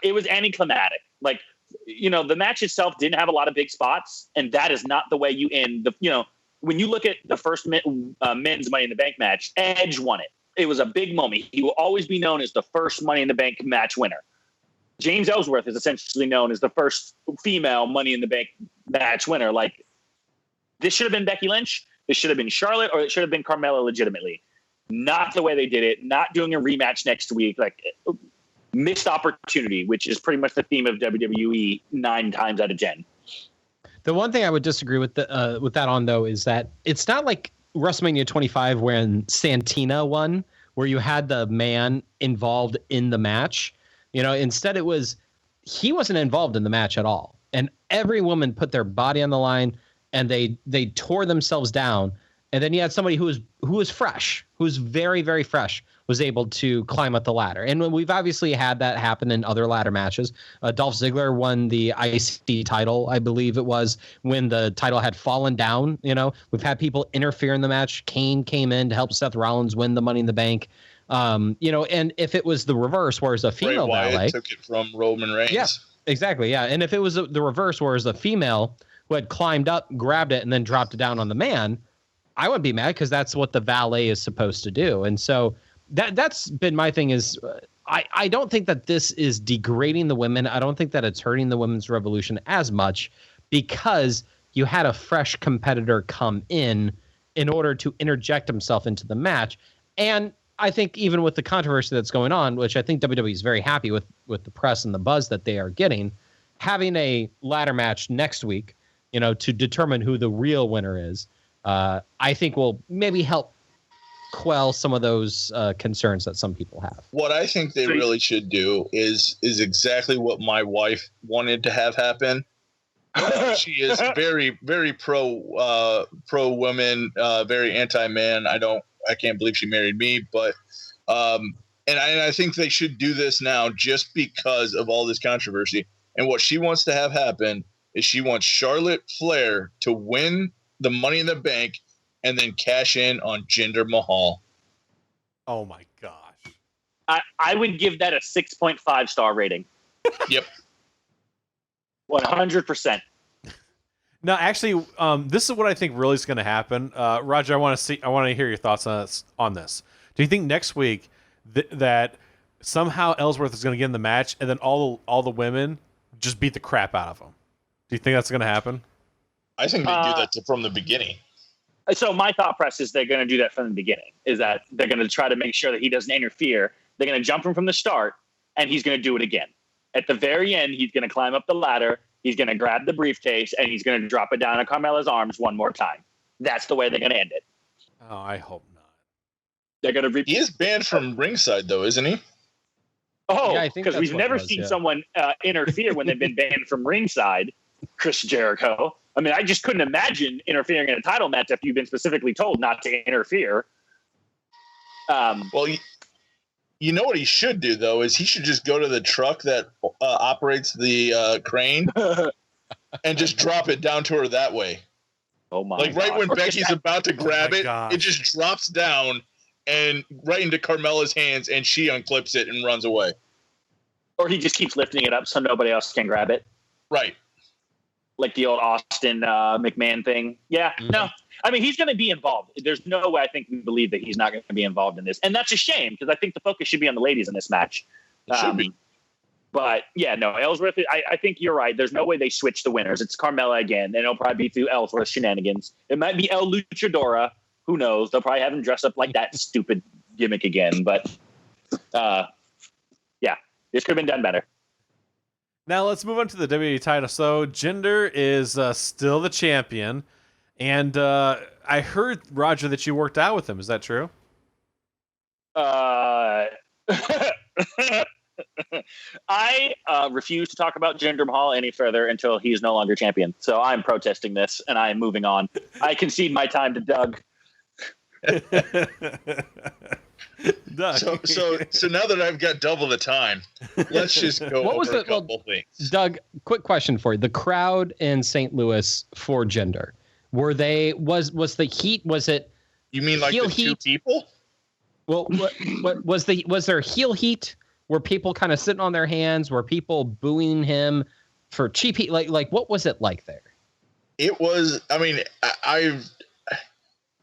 Speaker 6: it was anticlimactic. Like, the match itself didn't have a lot of big spots, and that is not the way you end when you look at the first men's Money in the Bank match, Edge won it. It was a big moment. He will always be known as the first Money in the Bank match winner. James Ellsworth is essentially known as the first female Money in the Bank match winner. Like, this should have been Becky Lynch, this should have been Charlotte, or it should have been Carmella legitimately. Not the way they did it, not doing a rematch next week. Like, missed opportunity, which is pretty much the theme of WWE 9 times out of 10.
Speaker 7: The one thing I would disagree with that on, though, is that it's not like WrestleMania 25 when Santina won, where you had the man involved in the match. Instead he wasn't involved in the match at all. And every woman put their body on the line and they tore themselves down. And then you had somebody who was fresh, who's very, very fresh, was able to climb up the ladder. And we've obviously had that happen in other ladder matches. Dolph Ziggler won the IC title, I believe it was, when the title had fallen down. We've had people interfere in the match. Kane came in to help Seth Rollins win the Money in the Bank. And if it was the reverse, whereas a female valet
Speaker 5: took it from Roman Reigns.
Speaker 7: Yeah, exactly. Yeah. And if it was the reverse, whereas a female who had climbed up, grabbed it, and then dropped it down on the man, I wouldn't be mad because that's what the valet is supposed to do. And so that's been my thing is I don't think that this is degrading the women. I don't think that it's hurting the women's revolution as much because you had a fresh competitor come in order to interject himself into the match. And I think even with the controversy that's going on, which I think WWE is very happy with the press and the buzz that they are getting, having a ladder match next week, to determine who the real winner is, I think will maybe help quell some of those concerns that some people have.
Speaker 5: What I think they really should do is exactly what my wife wanted to have happen. She is very, very pro women, very anti-man. I can't believe she married me, but and I think they should do this now just because of all this controversy. And what she wants to have happen is she wants Charlotte Flair to win the Money in the Bank and then cash in on Jinder Mahal.
Speaker 1: Oh my gosh.
Speaker 6: I would give that a 6.5 star rating.
Speaker 5: Yep.
Speaker 6: 100%.
Speaker 1: No, actually, this is what I think really is going to happen. Roger, I want to hear your thoughts on this. Do you think next week that somehow Ellsworth is going to get in the match and then all the women just beat the crap out of him? Do you think that's going to happen?
Speaker 5: I think they do that from the beginning.
Speaker 6: So my thought process is they're going to do that from the beginning, is that they're going to try to make sure that he doesn't interfere. They're going to jump him from the start, and he's going to do it again. At the very end, he's going to climb up the ladder, he's going to grab the briefcase, and he's going to drop it down on Carmella's arms one more time. That's the way they're going to end it.
Speaker 1: Oh, I hope not.
Speaker 6: They're going to
Speaker 5: He is banned from ringside, though, isn't he?
Speaker 6: Oh,
Speaker 7: Yeah, I think
Speaker 6: because
Speaker 7: that's
Speaker 6: we've
Speaker 7: what
Speaker 6: never
Speaker 7: it was,
Speaker 6: seen
Speaker 7: yeah.
Speaker 6: someone interfere when they've been banned from ringside. Chris Jericho. I mean, I just couldn't imagine interfering in a title match after you've been specifically told not to interfere.
Speaker 5: Well, you know what he should do, though, is he should just go to the truck that operates the crane and just drop it down to her that way.
Speaker 6: Oh, my
Speaker 5: Like right
Speaker 6: God.
Speaker 5: when Becky's about to grab
Speaker 1: my
Speaker 5: it,
Speaker 1: gosh.
Speaker 5: it just drops down and right into Carmella's hands, and she unclips it and runs away.
Speaker 6: Or he just keeps lifting it up so nobody else can grab it.
Speaker 5: Right.
Speaker 6: Like the old Austin McMahon thing. Yeah, no. I mean, he's going to be involved. There's no way I think we believe that he's not going to be involved in this. And that's a shame because I think the focus should be on the ladies in this match.
Speaker 5: It should be.
Speaker 6: But, yeah, no, Ellsworth, I think you're right. There's no way they switch the winners. It's Carmella again, and it'll probably be through Ellsworth shenanigans. It might be El Luchadora. Who knows? They'll probably have him dress up like that stupid gimmick again. But, yeah, this could have been done better.
Speaker 1: Now let's move on to the WWE title. So Jinder is still the champion, and I heard, Roger, that you worked out with him. Is that true?
Speaker 6: I refuse to talk about Jinder Mahal any further until he is no longer champion. So I'm protesting this, and I am moving on. I concede my time to Doug.
Speaker 1: Doug.
Speaker 5: So now that I've got double the time, let's just go
Speaker 7: What
Speaker 5: over
Speaker 7: was
Speaker 5: a couple things.
Speaker 7: Doug, quick question for you. The crowd in St. Louis for Jinder. Were they was the heat? Was it
Speaker 5: You mean like
Speaker 7: heel
Speaker 5: the two
Speaker 7: heat?
Speaker 5: people?
Speaker 7: Well, what was there heel heat? Were people kind of sitting on their hands? Were people booing him for cheap heat? Like what was it like there?
Speaker 5: It was. I mean,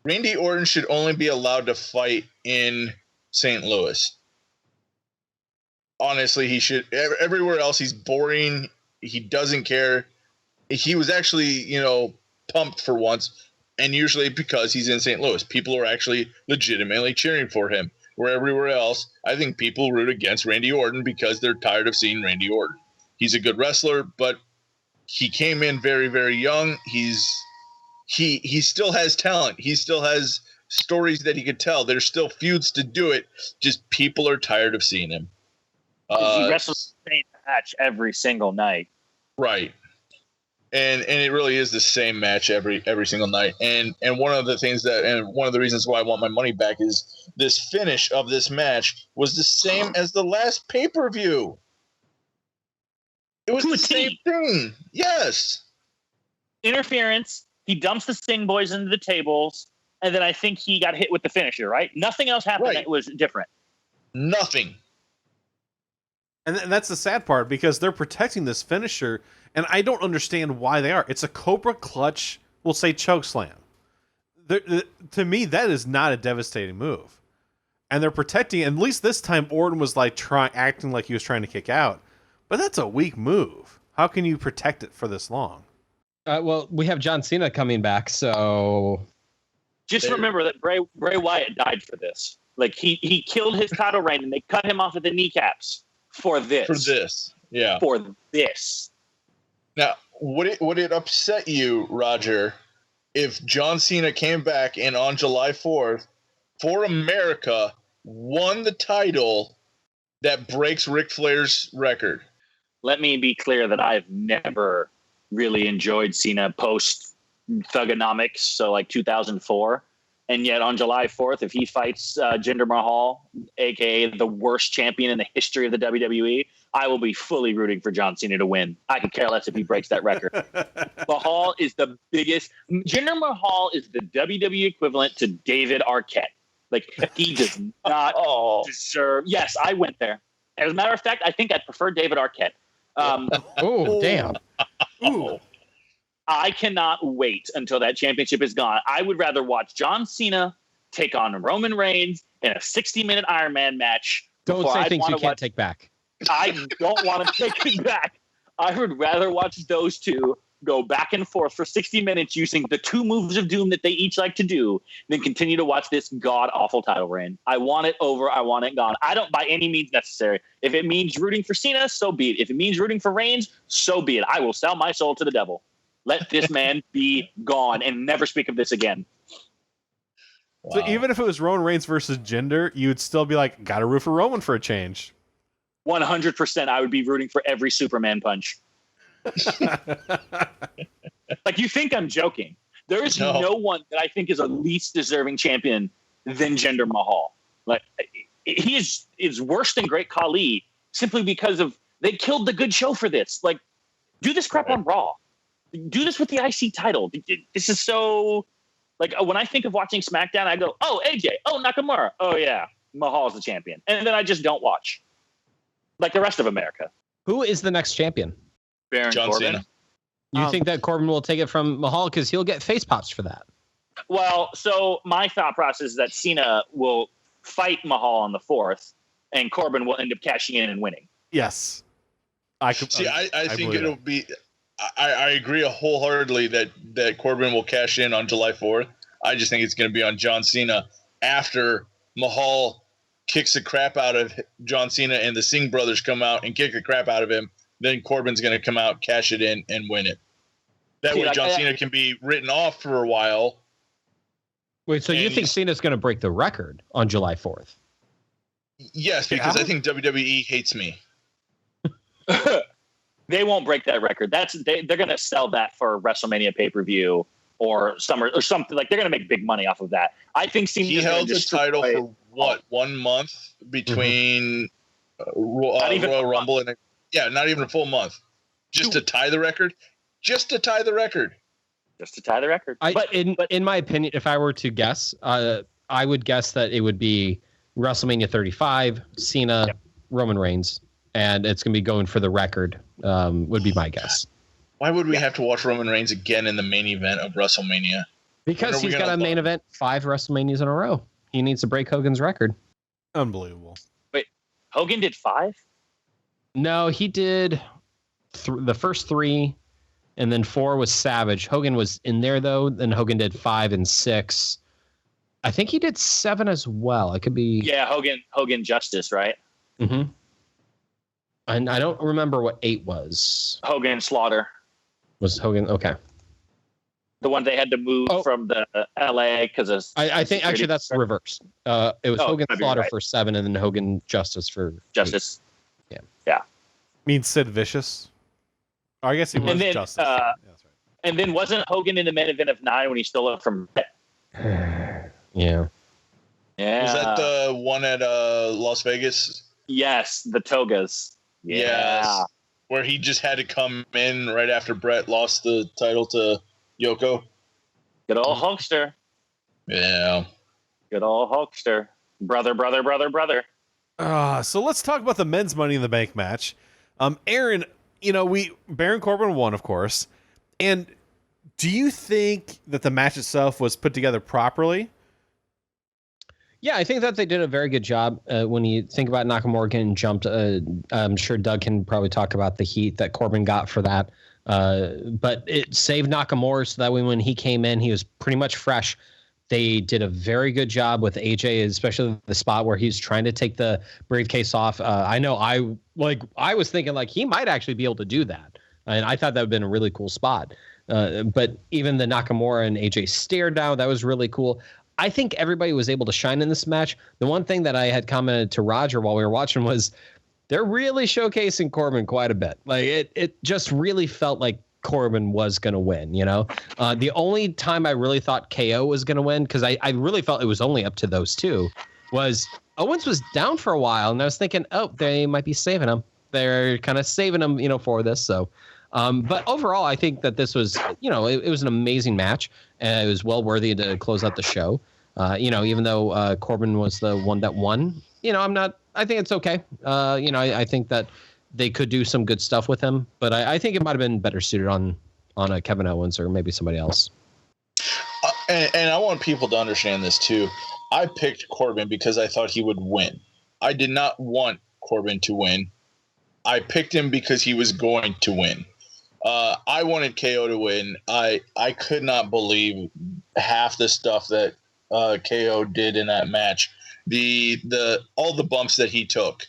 Speaker 5: Randy Orton should only be allowed to fight in St. Louis. Honestly, he should. Everywhere else, he's boring. He doesn't care. He was actually, pumped for once, and usually because he's in St. Louis, people are actually legitimately cheering for him. Where everywhere else, I think people root against Randy Orton because they're tired of seeing Randy Orton. He's a good wrestler, but he came in very, very young. He still has talent. He still has stories that he could tell. There's still feuds to do it. Just people are tired of seeing him.
Speaker 6: He wrestles the same match every single night.
Speaker 5: Right. And it really is the same match every single night. And one of the things one of the reasons why I want my money back is this finish of this match was the same as the last pay-per-view. It was the same thing. Yes.
Speaker 6: Interference. He dumps the Sting Boys into the tables, and then I think he got hit with the finisher, right? Nothing else happened
Speaker 5: Right.
Speaker 6: that was different.
Speaker 5: Nothing.
Speaker 1: And that's the sad part, because they're protecting this finisher, and I don't understand why they are. It's a Cobra Clutch, we'll say choke slam. To me, that is not a devastating move. And they're protecting, and at least this time Orton was like acting like he was trying to kick out. But that's a weak move. How can you protect it for this long?
Speaker 7: Well, we have John Cena coming back, so
Speaker 6: Just remember that Bray Wyatt died for this. Like he killed his title reign, and they cut him off at the kneecaps for this.
Speaker 5: For this. Yeah.
Speaker 6: For this.
Speaker 5: Now, would it upset you, Roger, if John Cena came back and on July 4th for America won the title that breaks Ric Flair's record?
Speaker 6: Let me be clear that I've never really enjoyed Cena post Thugonomics, so like 2004. And yet on July 4th, if he fights Jinder Mahal, a.k.a. the worst champion in the history of the WWE, I will be fully rooting for John Cena to win. I could care less if he breaks that record. Mahal is the biggest. Jinder Mahal is the WWE equivalent to David Arquette. Like, he does not deserve. Yes, I went there. As a matter of fact, I think I'd prefer David Arquette.
Speaker 7: damn.
Speaker 1: Ooh.
Speaker 6: I cannot wait until that championship is gone. I would rather watch John Cena take on Roman Reigns in a 60-minute Iron Man match.
Speaker 7: Don't say things you can't take back.
Speaker 6: I don't want to take it back. I would rather watch those two go back and forth for 60 minutes using the two moves of doom that they each like to do than continue to watch this god-awful title reign. I want it over. I want it gone. I don't by any means necessary. If it means rooting for Cena, so be it. If it means rooting for Reigns, so be it. I will sell my soul to the devil. Let this man be gone and never speak of this again.
Speaker 1: Wow. So even if it was Roman Reigns versus Jinder, you'd still be like, gotta root for Roman for a change.
Speaker 6: 100% I would be rooting for every Superman punch. Like, you think I'm joking. There is no one that I think is a least deserving champion than Jinder Mahal. Like, he is worse than Great Khali simply because of they killed the good show for this. Like, do this crap on Raw. Do this with the IC title. This is so, like, when I think of watching SmackDown, I go, oh, AJ, oh, Nakamura, oh yeah, Mahal's the champion, and then I just don't watch, like the rest of America.
Speaker 7: Who is the next champion?
Speaker 6: Baron
Speaker 5: John
Speaker 6: Corbin.
Speaker 5: Cena.
Speaker 7: You think that Corbin will take it from Mahal because he'll get face pops for that?
Speaker 6: Well, so my thought process is that Cena will fight Mahal on the 4th, and Corbin will end up cashing in and winning.
Speaker 1: Yes.
Speaker 5: I think it'll be. I agree wholeheartedly that Corbin will cash in on July 4th. I just think it's going to be on John Cena after Mahal kicks the crap out of John Cena and the Singh brothers come out and kick the crap out of him. Then Corbin's going to come out, cash it in, and win it. That way John Cena can be written off for a while.
Speaker 7: Wait, so you think Cena's going to break the record on July 4th?
Speaker 5: Yes, because I think WWE hates me.
Speaker 6: They won't break that record. They're going to sell that for WrestleMania pay-per-view or something. Like, they're going to make big money off of that. I think
Speaker 5: he held the title for what, 1 month between Royal Rumble and not even a full month, just to tie the record.
Speaker 6: Just to tie the record.
Speaker 7: In my opinion, if I were to guess, I would guess that it would be WrestleMania 35, Cena, Roman Reigns, and it's going to be going for the record, would be my guess.
Speaker 5: Why would we have to watch Roman Reigns again in the main event of WrestleMania?
Speaker 7: Because he's got a main event 5 WrestleManias in a row. He needs to break Hogan's record.
Speaker 1: Unbelievable.
Speaker 6: Wait, Hogan did 5?
Speaker 7: No, he did the first 3, and then 4 was Savage. Hogan was in there, though. Then Hogan did 5 and 6. I think he did 7 as well. It could be...
Speaker 6: Yeah, Hogan Justice, right?
Speaker 7: Mm-hmm. And I don't remember what 8 was.
Speaker 6: Hogan Slaughter.
Speaker 7: Was Hogan... Okay.
Speaker 6: The one they had to move from the LA because of...
Speaker 7: I think actually that's the reverse. It was Hogan Slaughter for 7 and then Hogan Justice for...
Speaker 6: Justice.
Speaker 7: 8.
Speaker 6: Yeah.
Speaker 1: Means Sid Vicious? Oh, I guess he was Justice. Yeah, that's right.
Speaker 6: And then wasn't Hogan in the main event of 9 when he stole it from...
Speaker 7: Yeah.
Speaker 6: Yeah.
Speaker 5: Was that the one at Las Vegas?
Speaker 6: Yes, the togas. Yeah.
Speaker 5: Yes. Where he just had to come in right after Brett lost the title to Yoko.
Speaker 6: Good old Hulkster.
Speaker 5: Yeah.
Speaker 6: Good old Hulkster. Brother.
Speaker 1: So let's talk about the men's Money in the Bank match. Aaron, Baron Corbin won, of course. And do you think that the match itself was put together properly?
Speaker 7: Yeah, I think that they did a very good job. When you think about Nakamura getting jumped, I'm sure Doug can probably talk about the heat that Corbin got for that. But it saved Nakamura so that way when he came in, he was pretty much fresh. They did a very good job with AJ, especially the spot where he's trying to take the briefcase off. I know I was thinking like he might actually be able to do that. And I thought that would have been a really cool spot. But even the Nakamura and AJ stare down, that was really cool. I think everybody was able to shine in this match. The one thing that I had commented to Roger while we were watching was they're really showcasing Corbin quite a bit. Like it just really felt like Corbin was going to win, The only time I really thought KO was going to win, because I really felt it was only up to those two, was Owens was down for a while, and I was thinking, they might be saving him. They're kind of saving him, for this. So, but overall, I think that this was, it was an amazing match, and it was well worthy to close out the show. Even though Corbin was the one that won, I think it's okay. I think that they could do some good stuff with him, but I think it might have been better suited on a Kevin Owens or maybe somebody else.
Speaker 5: And I want people to understand this too. I picked Corbin because I thought he would win. I did not want Corbin to win. I picked him because he was going to win. I wanted KO to win. I could not believe half the stuff that KO did in that match. All the bumps that he took.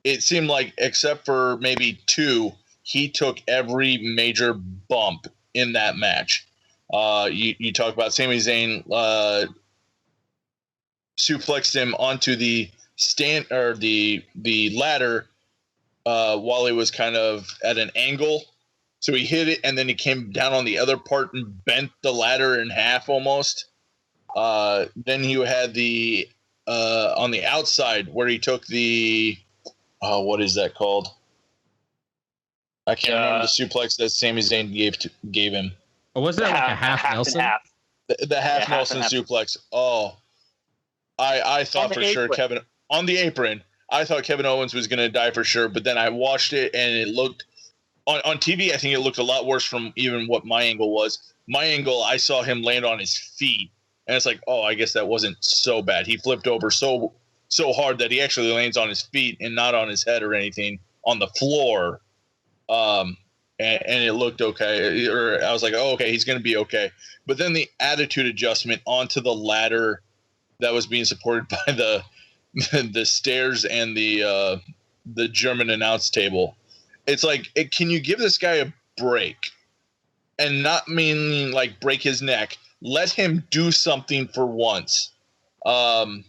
Speaker 5: It seemed like, except for maybe 2, he took every major bump in that match. You talk about Sami Zayn suplexed him onto the stand or the ladder while he was kind of at an angle. So he hit it, and then he came down on the other part and bent the ladder in half almost. Then you had the on the outside where he took the what is that called? I can't remember the suplex that Sami Zayn gave him.
Speaker 7: Or wasn't it like a half Nelson?
Speaker 5: The half Nelson suplex. Oh, I thought for sure Kevin on the apron. I thought Kevin Owens was going to die for sure, but then I watched it and it looked on TV. I think it looked a lot worse from even what my angle was. My angle, I saw him land on his feet, and it's like, I guess that wasn't so bad. He flipped over so hard that he actually lands on his feet and not on his head or anything on the floor. And it looked okay. Or I was like, okay, he's going to be okay. But then the attitude adjustment onto the ladder that was being supported by the stairs and the German announce table. It's like, can you give this guy a break and not mean like break his neck? Let him do something for once. And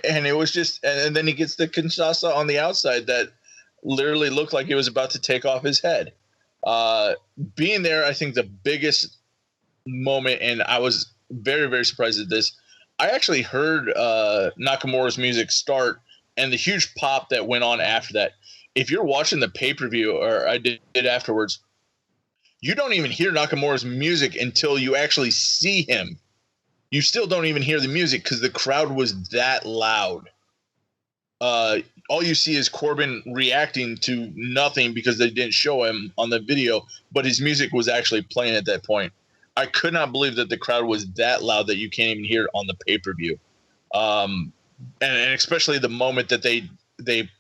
Speaker 5: it was just, and then he gets the Kinshasa on the outside that literally looked like it was about to take off his head. Being there, I think the biggest moment, and I was very, very surprised at this. I actually heard Nakamura's music start and the huge pop that went on after that. If you're watching the pay-per-view, or I did afterwards, You don't even hear Nakamura's music until you actually see him. You still don't even hear the music because the crowd was that loud. All you see is Corbin reacting to nothing because they didn't show him on the video, but his music was actually playing at that point. I could not believe that the crowd was that loud that you can't even hear it on the pay-per-view. And especially the moment that they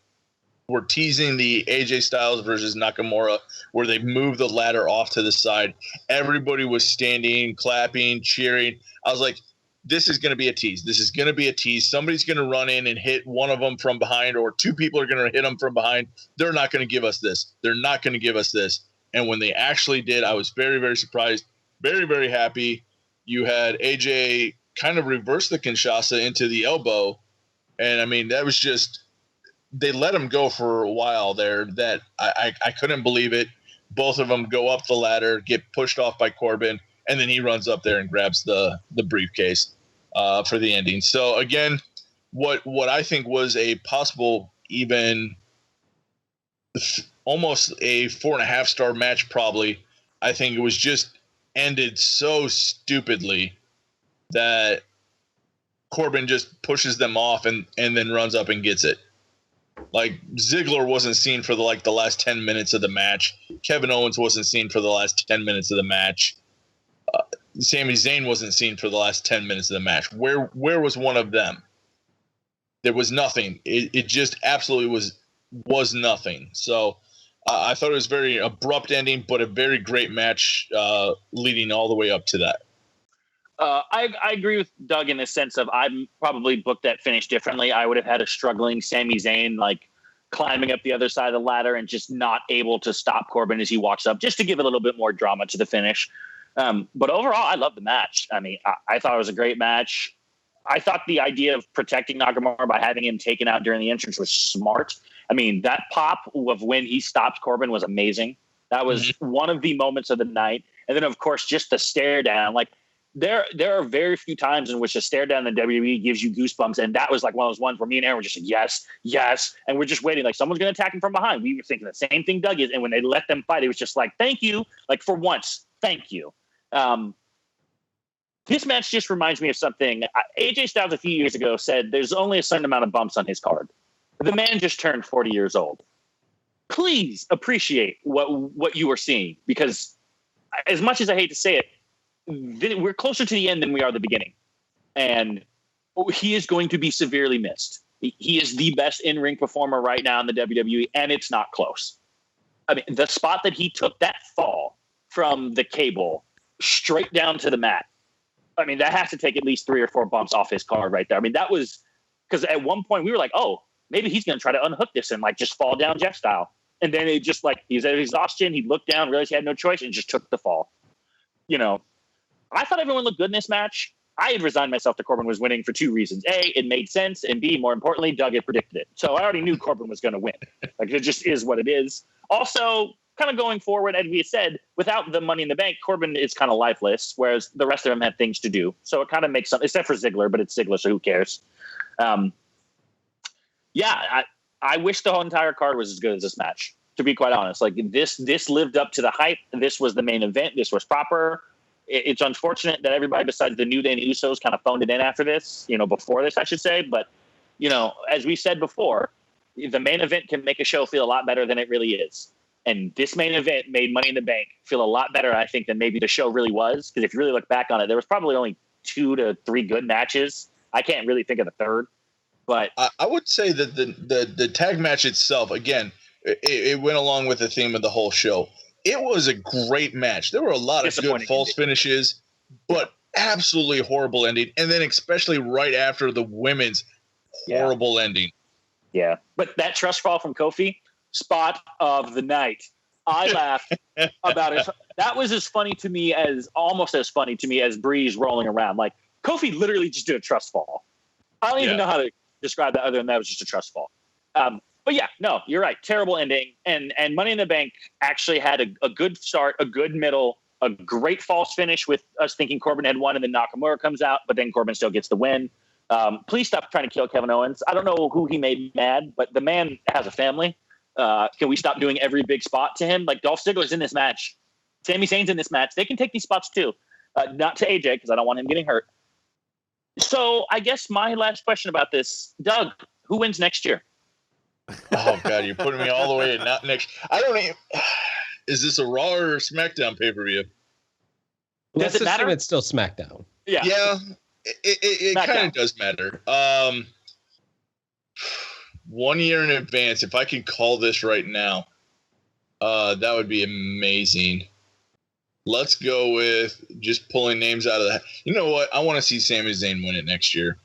Speaker 5: were teasing the AJ Styles versus Nakamura, where they moved the ladder off to the side. Everybody was standing, clapping, cheering. I was like, this is going to be a tease. This is going to be a tease. Somebody's going to run in and hit one of them from behind, or two people are going to hit them from behind. They're not going to give us this. They're not going to give us this. And when they actually did, I was very, very surprised, very, very happy. You had AJ kind of reverse the Kinshasa into the elbow. And I mean, that was just, they let him go for a while there that I couldn't believe it. Both of them go up the ladder, get pushed off by Corbin, and then he runs up there and grabs the briefcase for the ending. So again, what I think was a possible even almost a 4.5 star match, probably. I think it was just ended so stupidly that Corbin just pushes them off and then runs up and gets it. Like, Ziggler wasn't seen for the last 10 minutes of the match. Kevin Owens wasn't seen for the last 10 minutes of the match. Sami Zayn wasn't seen for the last 10 minutes of the match. Where was one of them? There was nothing. It just absolutely was nothing. So I thought it was very abrupt ending, but a very great match leading all the way up to that.
Speaker 6: I agree with Doug in the sense of I probably booked that finish differently. I would have had a struggling Sami Zayn climbing up the other side of the ladder and just not able to stop Corbin as he walks up, just to give a little bit more drama to the finish. But overall, I love the match. I mean, I thought it was a great match. I thought the idea of protecting Nakamura by having him taken out during the entrance was smart. I mean, that pop of when he stopped Corbin was amazing. That was one of the moments of the night. And then, of course, just the stare down. There are very few times in which a stare down in the WWE gives you goosebumps, and that was one of those ones where me and Aaron were just like, yes, yes, and we're just waiting, someone's going to attack him from behind. We were thinking the same thing Doug is, and when they let them fight, it was just thank you, for once, thank you. This match just reminds me of something. AJ Styles a few years ago said there's only a certain amount of bumps on his card. The man just turned 40 years old. Please appreciate what you are seeing, because as much as I hate to say it, we're closer to the end than we are the beginning. And he is going to be severely missed. He is the best in-ring performer right now in the WWE, and it's not close. I mean, the spot that he took, that fall from the cable straight down to the mat, I mean, that has to take at least 3 or 4 bumps off his card right there. I mean, that was because at one point we were like, oh, maybe he's going to try to unhook this and just fall down Jeff style. And then it just he's at exhaustion. He looked down, realized he had no choice, and just took the fall. I thought everyone looked good in this match. I had resigned myself to Corbin was winning for 2 reasons. A, it made sense. And B, more importantly, Doug had predicted it. So I already knew Corbin was going to win. It just is what it is. Also, kind of going forward, as we said, without the Money in the Bank, Corbin is kind of lifeless, whereas the rest of them have things to do. So it kind of makes sense, except for Ziggler, but it's Ziggler, so who cares? I wish the whole entire card was as good as this match, to be quite honest. This lived up to the hype. This was the main event. This was proper. It's unfortunate that everybody besides the New Day and Usos kind of phoned it in after this, before this, I should say. But, as we said before, the main event can make a show feel a lot better than it really is. And this main event made Money in the Bank feel a lot better, I think, than maybe the show really was. Because if you really look back on it, there was probably only 2 to 3 good matches. I can't really think of the third. But
Speaker 5: I would say that the tag match itself, again, it went along with the theme of the whole show. It was a great match. There were a lot of good false finishes, but absolutely horrible ending. And then especially right after the women's horrible ending.
Speaker 6: Yeah. But that trust fall from Kofi, spot of the night. I laughed about it. That was almost as funny to me as Breeze rolling around. Kofi literally just did a trust fall. I don't even know how to describe that other than that was just a trust fall. But yeah, no, you're right. Terrible ending. And Money in the Bank actually had a good start, a good middle, a great false finish with us thinking Corbin had won, and then Nakamura comes out, but then Corbin still gets the win. Please stop trying to kill Kevin Owens. I don't know who he made mad, but the man has a family. Can we stop doing every big spot to him? Dolph Ziggler's in this match Sami Zayn's in this match. They can take these spots too. Not to AJ because I don't want him getting hurt. So I guess my last question about this, Doug, who wins next year?
Speaker 5: Oh God, you're putting me all the way in not next. I don't even. Is this a Raw or a SmackDown pay-per-view?
Speaker 6: Does it matter?
Speaker 7: assume it's still SmackDown.
Speaker 6: Yeah.
Speaker 5: Yeah, it kind of does matter. 1 year in advance, if I can call this right now, that would be amazing. Let's go with just pulling names out of that. You know what? I want to see Sami Zayn win it next year.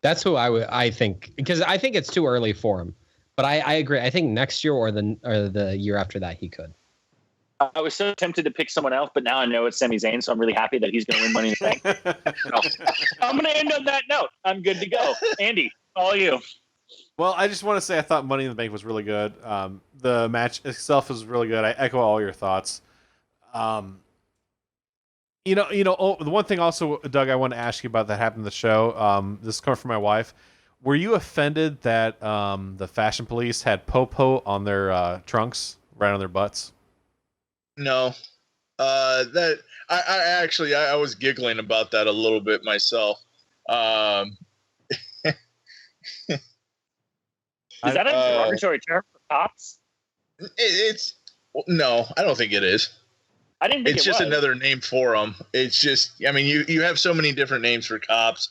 Speaker 7: That's who I think, because I think it's too early for him. But I agree. I think next year or the year after that he could.
Speaker 6: I was so tempted to pick someone else, but now I know it's Sami Zayn, so I'm really happy that he's going to win Money in the Bank. I'm going to end on that note. I'm good to go. Andy, all you.
Speaker 1: Well, I just want to say I thought Money in the Bank was really good. The match itself was really good. I echo all your thoughts. The one thing also, Doug, I want to ask you about that happened in the show. This is coming from my wife. Were you offended that the Fashion Police had Popo on their trunks, right on their butts?
Speaker 5: No, that I was giggling about that a little bit myself.
Speaker 6: Is that a derogatory term for cops?
Speaker 5: It's no, I don't think it is.
Speaker 6: I didn't think
Speaker 5: It's
Speaker 6: it
Speaker 5: just
Speaker 6: was.
Speaker 5: another name for them. It's just, I mean, you have so many different names for cops,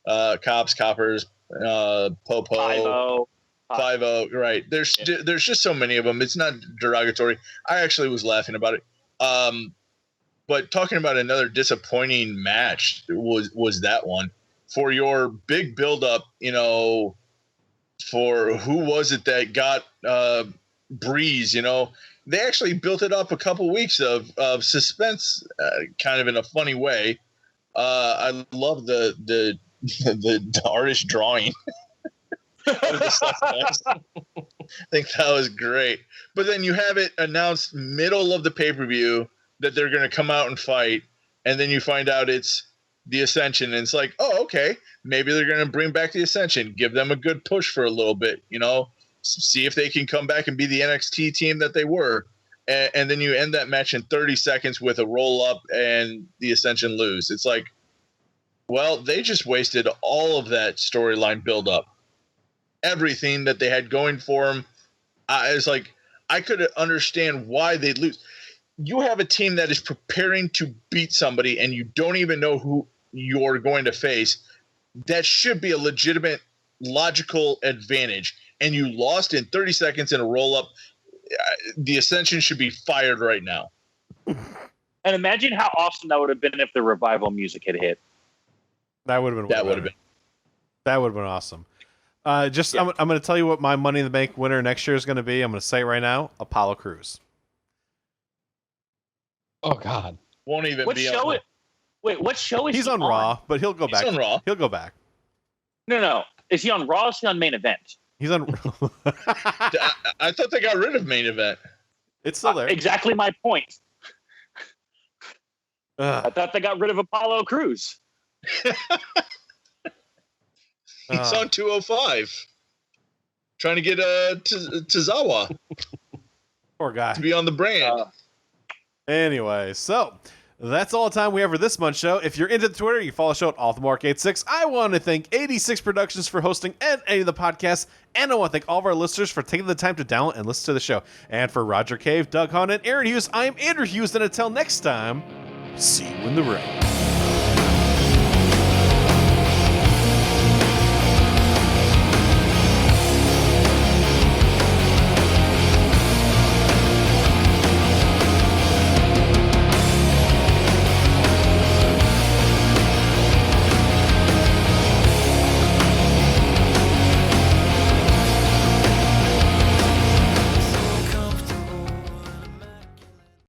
Speaker 5: coppers, Popo, 5-0, right? There's just so many of them. It's not derogatory. I actually was laughing about it. But talking about another disappointing match was that one for your big buildup. For who was it that got Breeze? They actually built it up a couple weeks of suspense, kind of in a funny way. I love the artist drawing. I think that was great. But then you have it announced middle of the pay-per-view that they're going to come out and fight, and then you find out it's the Ascension, and it's like, oh, okay, maybe they're going to bring back the Ascension, give them a good push for a little bit, see if they can come back and be the NXT team that they were. And then you end that match in 30 seconds with a roll-up and the Ascension lose. It's like, well, they just wasted all of that storyline build-up. Everything that they had going for them. It's like, I could understand why they'd lose. You have a team that is preparing to beat somebody and you don't even know who you're going to face. That should be a legitimate, logical advantage. And you lost in 30 seconds in a roll-up. The Ascension should be fired right now.
Speaker 6: And imagine how awesome that would have been if the Revival music had hit.
Speaker 1: That would have been. That would have been awesome. I'm going to tell you what my Money in the Bank winner next year is going to be. I'm going to say it right now: Apollo Crews.
Speaker 7: Oh God!
Speaker 5: Won't even
Speaker 6: What
Speaker 5: be
Speaker 6: show
Speaker 5: on.
Speaker 6: it? Wait, what show is
Speaker 1: He's
Speaker 6: he
Speaker 1: on Raw, but he'll go
Speaker 5: He's
Speaker 1: back.
Speaker 5: on Raw.
Speaker 1: He'll go back.
Speaker 6: No. Is he on Raw? Or is he on Main Event?
Speaker 1: He's on.
Speaker 5: I thought they got rid of Main Event.
Speaker 1: It's still there.
Speaker 6: Exactly my point. I thought they got rid of Apollo Crews.
Speaker 5: He's on 205. Trying to get Tozawa
Speaker 1: Poor guy.
Speaker 5: to be on the brand.
Speaker 1: Anyway, so that's all the time we have for this month's show. If you're into the Twitter, you follow the show at OffTheMark86. I want to thank 86 Productions for hosting and editing the podcast, and I want to thank all of our listeners for taking the time to download and listen to the show. And for Roger Cave, Doug Hahn, and Aaron Hughes, I am Andrew Hughes, and until next time, see you in the ring.